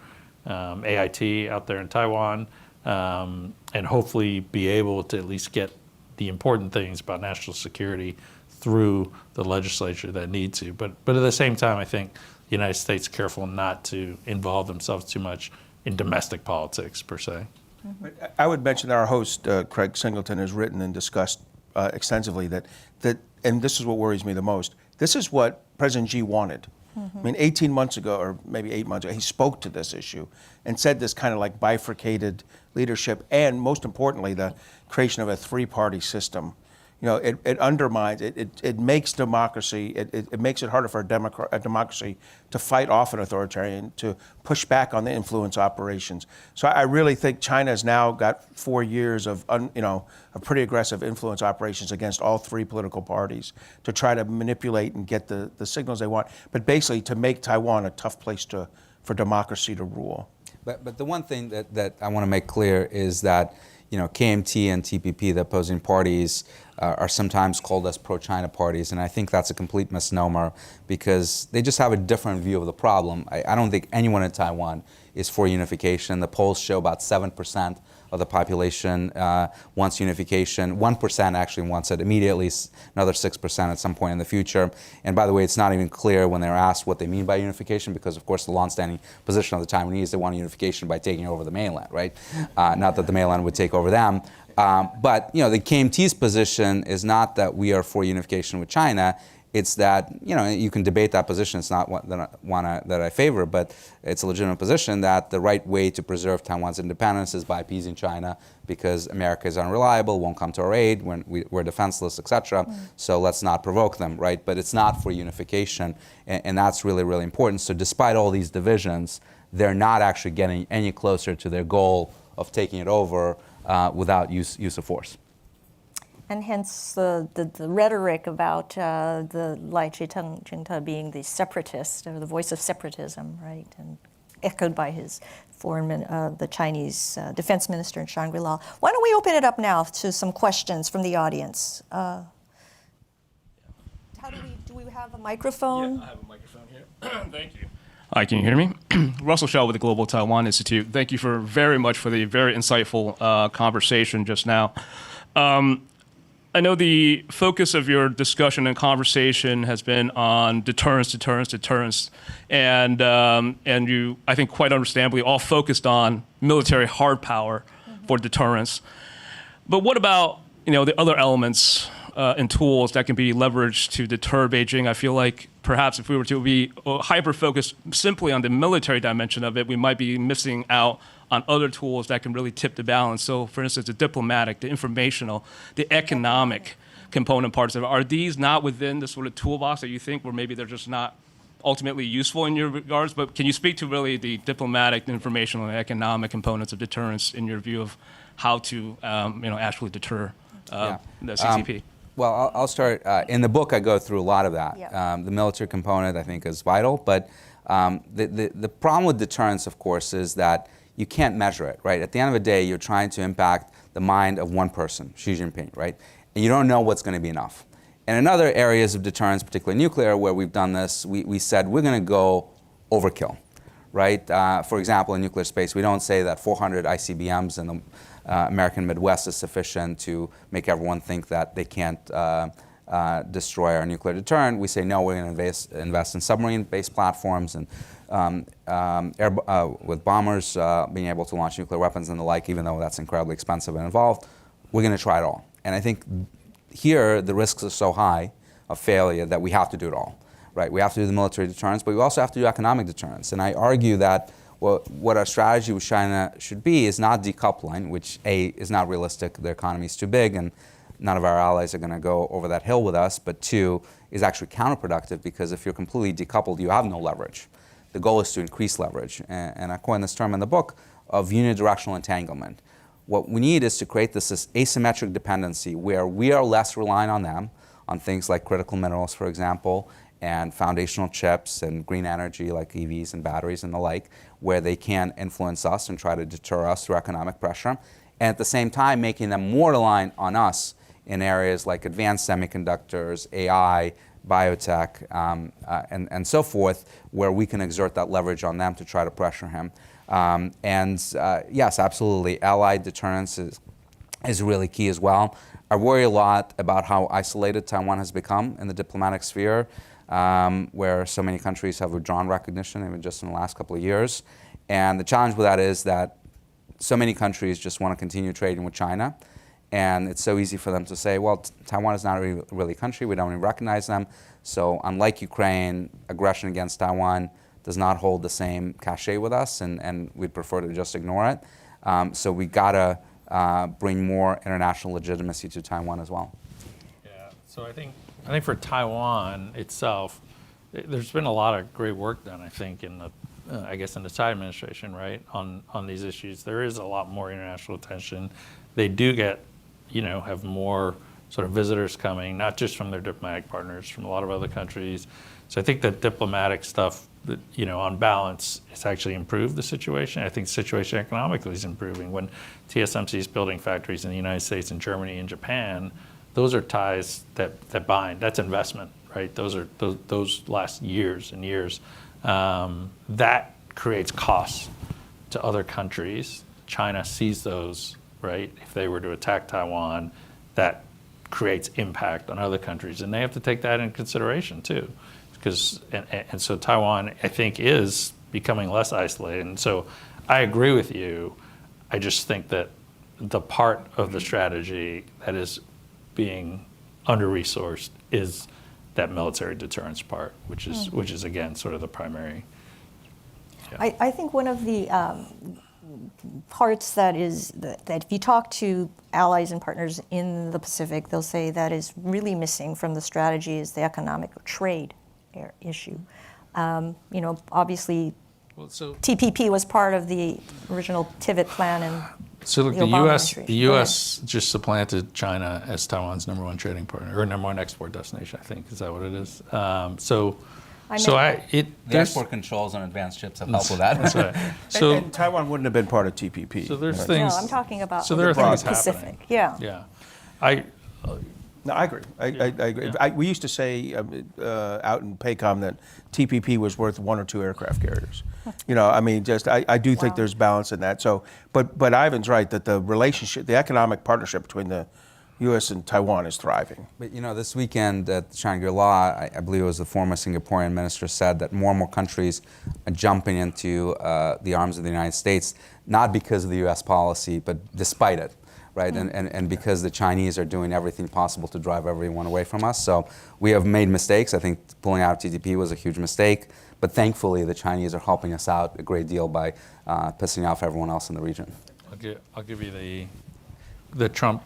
AIT out there in Taiwan. And hopefully be able to at least get the important things about national security through the legislature that need to. But at the same time, I think the United States is careful not to involve themselves too much in domestic politics, per se. I would mention that our host, Craig Singleton, has written and discussed extensively that, and this is what worries me the most, this is what President Xi wanted. I mean, 18 months ago, or maybe 8 months ago, he spoke to this issue and said this kind of like bifurcated leadership and, most importantly, the creation of a 3-party system. It undermines, it makes democracy, it makes it harder for a democracy to fight off an authoritarian, to push back on the influence operations. So I really think China has now got 4 years of, pretty aggressive influence operations against all 3 political parties to try to manipulate and get the signals they want, but basically to make Taiwan a tough place for democracy to rule. But the one thing that I want to make clear is that KMT and TPP, the opposing parties, are sometimes called as pro-China parties, and I think that's a complete misnomer because they just have a different view of the problem. I don't think anyone in Taiwan is for unification. The polls show about 7% of the population wants unification. 1% actually wants it immediately, another 6% at some point in the future. And by the way, it's not even clear when they're asked what they mean by unification because, of course, the longstanding position of the Taiwanese, they want unification by taking over the mainland, right? Not that the mainland would take over them. But the KMT's position is not that we are for unification with China. It's that, you can debate that position. It's not one that I favor, but it's a legitimate position that the right way to preserve Taiwan's independence is by appeasing China because America is unreliable, won't come to our aid, when we're defenseless, etc. So let's not provoke them, right? But it's not for unification, and that's really, really important. So despite all these divisions, they're not actually getting any closer to their goal of taking it over without use of force. And hence the rhetoric about the Lai Ching-te being the separatist, or the voice of separatism, right? And echoed by his the Chinese defense minister in Shangri-La. Why don't we open it up now to some questions from the audience? Do we have a microphone? Yeah, I have a microphone here. Thank you. Hi, can you hear me? Russell Shell with the Global Taiwan Institute. Thank you very much for the very insightful conversation just now. I know the focus of your discussion and conversation has been on deterrence, and you, I think, quite understandably, all focused on military hard power for deterrence. But what about the other elements and tools that can be leveraged to deter Beijing? I feel like perhaps if we were to be hyper-focused simply on the military dimension of it, we might be missing out on other tools that can really tip the balance. So, for instance, the diplomatic, the informational, the economic component parts of it. Are these not within the sort of toolbox that you think, where maybe they're just not ultimately useful in your regards? But can you speak to really the diplomatic, the informational, and economic components of deterrence in your view of how to actually deter the CCP? Well, I'll start. In the book, I go through a lot of that. Yeah. The military component, I think, is vital. But the problem with deterrence, of course, is that you can't measure it, right? At the end of the day, you're trying to impact the mind of one person, Xi Jinping, right? And you don't know what's going to be enough. And in other areas of deterrence, particularly nuclear, where we've done this, we said we're going to go overkill, right? For example, in nuclear space, we don't say that 400 ICBMs in the American Midwest is sufficient to make everyone think that they can't destroy our nuclear deterrent. We say, no, we're going to invest in submarine-based platforms and with bombers being able to launch nuclear weapons and the like, even though that's incredibly expensive and involved. We're going to try it all. And I think here the risks are so high of failure that we have to do it all, right? We have to do the military deterrence, but we also have to do economic deterrence. And I argue that what our strategy with China should be is not decoupling, which A, is not realistic. Their economy is too big, and none of our allies are going to go over that hill with us. But two, is actually counterproductive, because if you're completely decoupled, you have no leverage. The goal is to increase leverage. And I coin this term in the book of unidirectional entanglement. What we need is to create this asymmetric dependency where we are less reliant on them, on things like critical minerals, for example, and foundational chips and green energy like EVs and batteries and the like, where they can influence us and try to deter us through economic pressure. And at the same time, making them more reliant on us in areas like advanced semiconductors, AI, biotech, and so forth, where we can exert that leverage on them to try to pressure him. Yes, absolutely, allied deterrence is really key as well. I worry a lot about how isolated Taiwan has become in the diplomatic sphere, where so many countries have withdrawn recognition, even just in the last couple of years. And the challenge with that is that so many countries just want to continue trading with China. And it's so easy for them to say, well, Taiwan is not really a country, we don't even recognize them. So unlike Ukraine, aggression against Taiwan does not hold the same cachet with us, and we'd prefer to just ignore it. So we gotta bring more international legitimacy to Taiwan as well. Yeah, so I think for Taiwan itself, there's been a lot of great work done, I think, in the Tsai administration, right, on these issues. There is a lot more international attention. They do get, have more sort of visitors coming, not just from their diplomatic partners, from a lot of other countries. So I think that diplomatic stuff, on balance, has actually improved the situation. I think the situation economically is improving. When TSMC is building factories in the United States and Germany and Japan, those are ties that bind. That's investment, right? Those last years and years. That creates costs to other countries. China sees those, right? If they were to attack Taiwan, that creates impact on other countries, and they have to take that into consideration too. And so Taiwan, I think, is becoming less isolated. And so I agree with you. I just think that the part of the strategy that is being under-resourced is that military deterrence part, which is again sort of the primary. Yeah. I think one of the parts that if you talk to allies and partners in the Pacific, they'll say that is really missing from the strategy is the economic trade issue. Obviously, TPP was part of the original Tivit plan, and So look, the the Obama U.S. administration. the Go ahead. U.S. just supplanted China as Taiwan's #1 trading partner or #1 export destination. I think is that what it is. The there's export controls on advanced chips have helped with that. that's right. So and Taiwan wouldn't have been part of TPP. so there's right? things. No, I'm talking about So there are the things Pacific. happening. Yeah. Yeah, I No, I agree. I agree. Yeah. We used to say out in PACOM that TPP was worth 1 or 2 aircraft carriers. I mean, just I do think Wow. there's balance in that. So, but Ivan's right that the relationship, the economic partnership between the U.S. and Taiwan is thriving. But this weekend at Shangri-La, I believe it was the former Singaporean minister said that more and more countries are jumping into the arms of the United States, not because of the U.S. policy, but despite it, right? And because the Chinese are doing everything possible to drive everyone away from us. So we have made mistakes. I think pulling out of TTP was a huge mistake. But thankfully, the Chinese are helping us out a great deal by pissing off everyone else in the region. I'll give you the Trump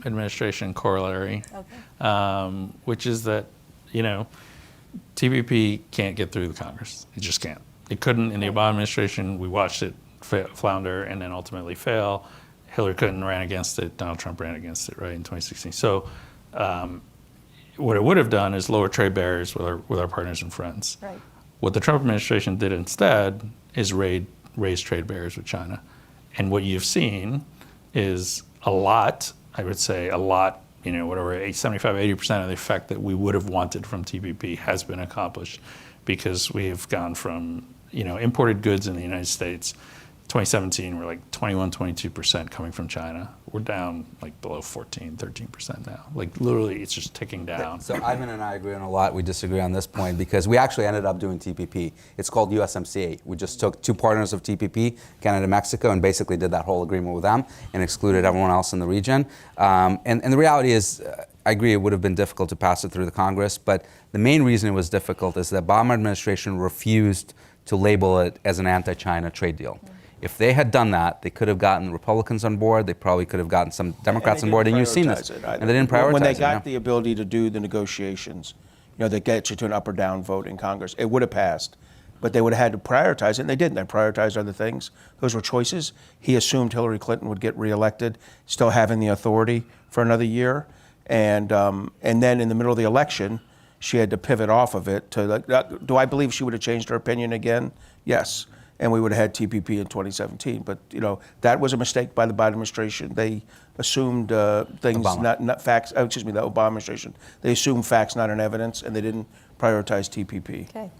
administration corollary, which is that TPP can't get through the Congress. It just can't. It couldn't in the Obama administration. We watched it flounder and then ultimately fail. Hillary Clinton ran against it. Donald Trump ran against it, right, in 2016. So what it would have done is lower trade barriers with our partners and friends. Right. What the Trump administration did instead is raise trade barriers with China. And what you've seen is a lot, I would say a lot, 75, 80% of the effect that we would have wanted from TPP has been accomplished because we have gone from, imported goods in the United States. 2017, we're like 21, 22% coming from China. We're down like below 14, 13% now. Like literally, it's just ticking down. So Ivan and I agree on a lot. We disagree on this point because we actually ended up doing TPP. It's called USMCA. We just took 2 partners of TPP, Canada and Mexico, and basically did that whole agreement with them and excluded everyone else in the region. And the reality is, I agree it would have been difficult to pass it through the Congress, but the main reason it was difficult is the Obama administration refused to label it as an anti-China trade deal. If they had done that, they could have gotten Republicans on board. They probably could have gotten some Democrats on board. And you've seen this. And they didn't prioritize it. When they got the ability to do the negotiations, that get you to an up or down vote in Congress, it would have passed. But they would have had to prioritize it, and they didn't. They prioritized other things. Those were choices. He assumed Hillary Clinton would get reelected, still having the authority for another year. And then in the middle of the election, she had to pivot off of it to, do I believe she would have changed her opinion again? Yes. And we would have had TPP in 2017. But, that was a mistake by the Biden administration. They assumed things, not facts, the Obama administration. They assumed facts, not in evidence, and they didn't prioritize TPP. Okay.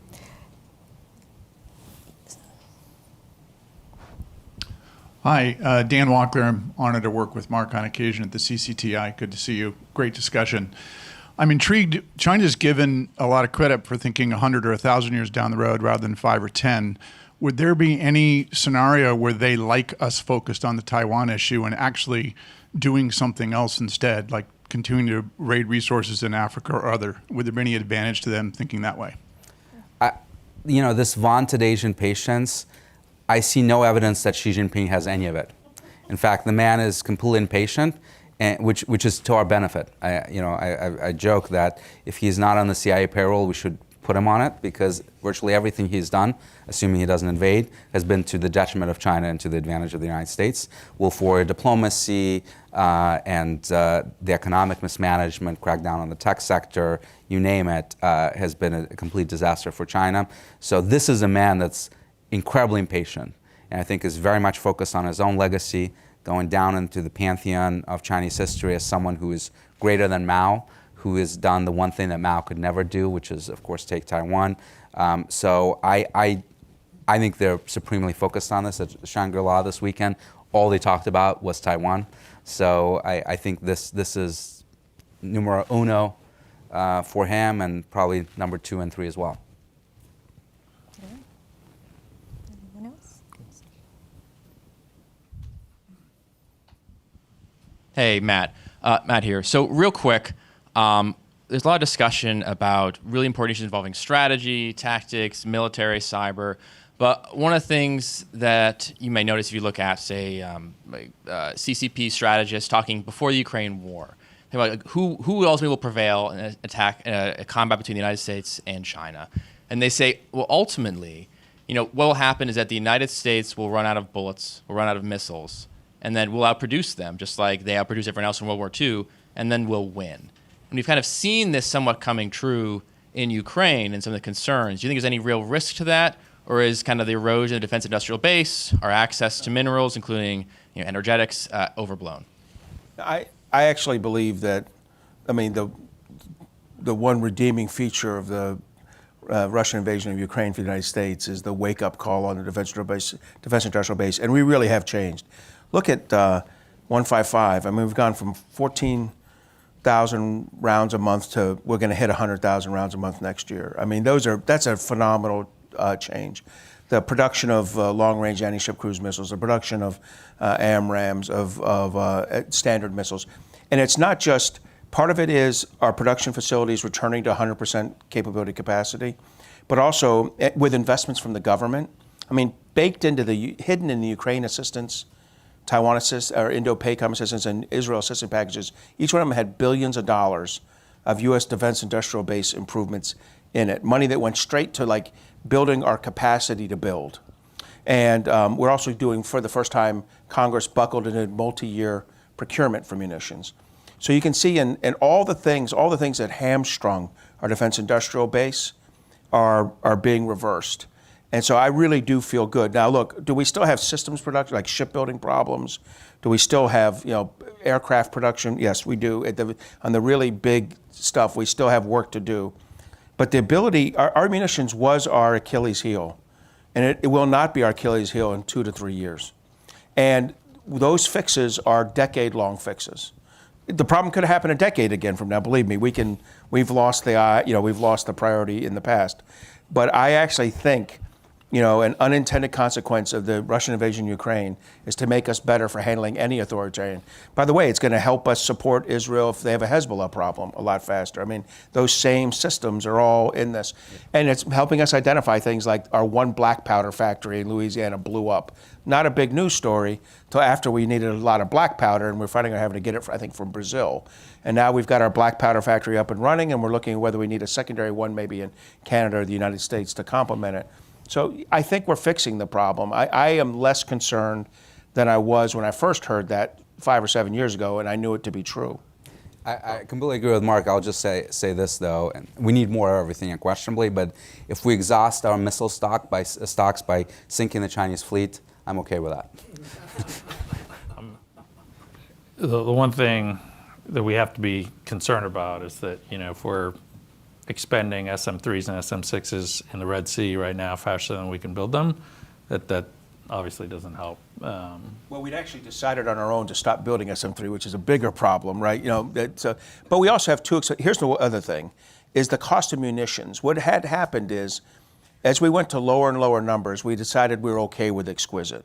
Hi, Dan Walker. I'm honored to work with Mark on occasion at the CCTI. Good to see you. Great discussion. I'm intrigued. China's given a lot of credit for thinking 100 or 1,000 years down the road rather than 5 or 10. Would there be any scenario where they like us focused on the Taiwan issue and actually doing something else instead, like continuing to raid resources in Africa or other? Would there be any advantage to them thinking that way? This vaunted Asian patience, I see no evidence that Xi Jinping has any of it. In fact, the man is completely impatient, which is to our benefit. I joke that if he's not on the CIA payroll, we should put him on it because virtually everything he's done, assuming he doesn't invade, has been to the detriment of China and to the advantage of the United States. Will for diplomacy and the economic mismanagement, crackdown on the tech sector, you name it, has been a complete disaster for China. So this is a man that's incredibly impatient and I think is very much focused on his own legacy, going down into the pantheon of Chinese history as someone who is greater than Mao, who has done the one thing that Mao could never do, which is, of course, take Taiwan. So I think they're supremely focused on this at Shangri-La this weekend. All they talked about was Taiwan. So I think this is numero uno for him and probably number 2 and 3 as well. Okay. Anyone else? Hey, Matt. Matt here. So real quick, there's a lot of discussion about really important issues involving strategy, tactics, military, cyber. But one of the things that you may notice if you look at, say, CCP strategists talking before the Ukraine war, about who ultimately will prevail in an attack, a combat between the United States and China. And they say, well, ultimately, what will happen is that the United States will run out of bullets, will run out of missiles, and then we'll outproduce them, just like they outproduced everyone else in World War II, and then we'll win. And we've kind of seen this somewhat coming true in Ukraine and some of the concerns. Do you think there's any real risk to that, or is kind of the erosion of the defense industrial base, our access to minerals, including energetics, overblown? I actually believe that, I mean, the one redeeming feature of the Russian invasion of Ukraine for the United States is the wake-up call on the defense industrial base, and we really have changed. Look at 155. I mean, we've gone from 14,000 rounds a month to we're going to hit 100,000 rounds a month next year. I mean, that's a phenomenal change. The production of long-range anti-ship cruise missiles, the production of AMRAAMs, of standard missiles, and it's not just. Part of it is our production facilities returning to 100% capability capacity, but also with investments from the government. I mean, hidden in the Ukraine assistance, Taiwan assistance, or Indo-PACOM assistance, and Israel assistance packages, each one of them had billions of dollars of U.S. defense industrial base improvements in it. Money that went straight to like building our capacity to build. And we're also doing, for the first time, Congress buckled in a multi-year procurement for munitions. So you can see in all the things that hamstrung our defense industrial base are being reversed. And so I really do feel good. Now look, do we still have systems production, like shipbuilding problems? Do we still have aircraft production? Yes, we do. On the really big stuff, we still have work to do. But the ability, our munitions was our Achilles heel. And it will not be our Achilles heel in 2 to 3 years. And those fixes are decade-long fixes. The problem could happen a decade again from now. Believe me, we've lost the priority in the past. But I actually think, an unintended consequence of the Russian invasion of Ukraine is to make us better for handling any authoritarian. By the way, it's going to help us support Israel if they have a Hezbollah problem a lot faster. I mean, those same systems are all in this. And it's helping us identify things like our one black powder factory in Louisiana blew up. Not a big news story till after we needed a lot of black powder, and we're finding out having to get it, I think, from Brazil. And now we've got our black powder factory up and running, and we're looking at whether we need a secondary one maybe in Canada or the United States to complement it. So I think we're fixing the problem. I am less concerned than I was when I first heard that 5 or 7 years ago, and I knew it to be true. I completely agree with Mark. I'll just say this, though. And we need more of everything, unquestionably, but if we exhaust our missile stocks by sinking the Chinese fleet, I'm okay with that. The one thing that we have to be concerned about is that, if we're expending SM-3s and SM-6s in the Red Sea right now faster than we can build them, that obviously doesn't help. Well, we'd actually decided on our own to stop building SM-3, which is a bigger problem, right? But we also have here's the other thing, is the cost of munitions. What had happened is, as we went to lower and lower numbers, we decided we were okay with exquisite.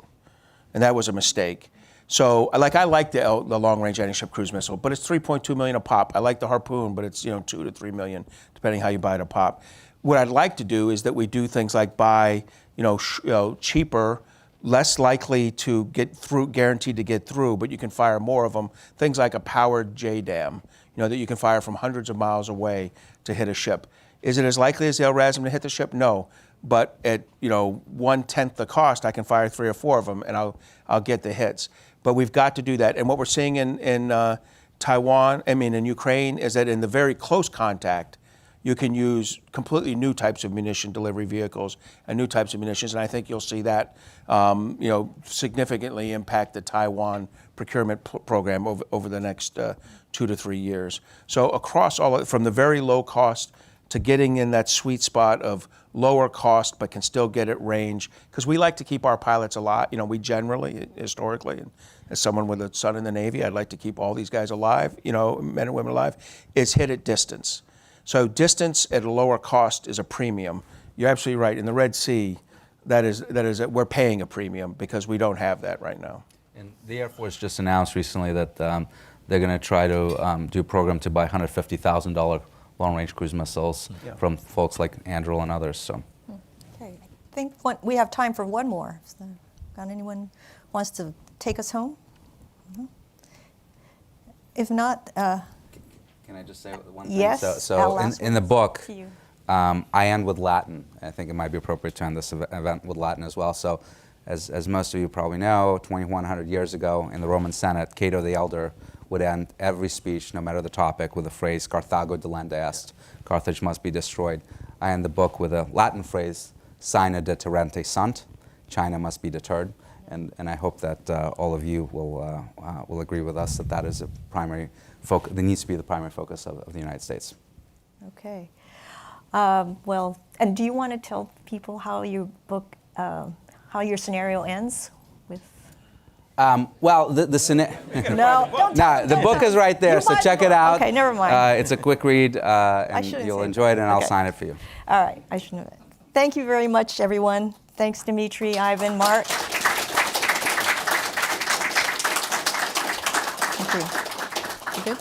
And that was a mistake. So, I like the long-range anti-ship cruise missile, but it's $3.2 million a pop. I like the Harpoon, but it's $2 to $3 million, depending how you buy it a pop. What I'd like to do is that we do things like buy, cheaper, less likely to get through, guaranteed to get through, but you can fire more of them. Things like a powered JDAM, that you can fire from hundreds of miles away to hit a ship. Is it as likely as the LRADM to hit the ship? No. But at 1/10 the cost, I can fire 3 or 4 of them, and I'll get the hits. But we've got to do that. And what we're seeing in Taiwan, in Ukraine, is that in the very close contact, you can use completely new types of munition delivery vehicles and new types of munitions. And I think you'll see that, significantly impact the Taiwan procurement program over the next 2 to 3 years. So across from the very low cost to getting in that sweet spot of lower cost but can still get at range, because we like to keep our pilots alive. We generally, historically, and as someone with a son in the Navy, I'd like to keep all these guys alive, men and women alive, is hit at distance. So distance at a lower cost is a premium. You're absolutely right. In the Red Sea, we're paying a premium because we don't have that right now. And the Air Force just announced recently that they're going to try to do a program to buy $150,000 long-range cruise missiles from folks like Anduril and others. So, okay, I think we have time for one more. Got anyone wants to take us home? Mm-hmm. If not, can I just say one thing? Yes. So in the book, I end with Latin. I think it might be appropriate to end this event with Latin as well. So As most of you probably know, 2,100 years ago in the Roman Senate, Cato the Elder would end every speech, no matter the topic, with the phrase, Carthago delenda est, Carthage must be destroyed. I end the book with a Latin phrase, sine deterrente sunt, China must be deterred. And I hope that all of you will agree with us that that is a primary focus, that needs to be the primary focus of the United States. Okay. Well, and do you want to tell people how your book, how your scenario ends with? Well, the scenario. No, don't tell The book is right there, You so might check as it well. out. Okay, never mind. It's a quick read, and shouldn't you'll say enjoy it, and I'll okay. sign it for you. All right, I shouldn't have. Thank you very much, everyone. Thanks, Dmitri, Ivan, Mark. Thank you. You good?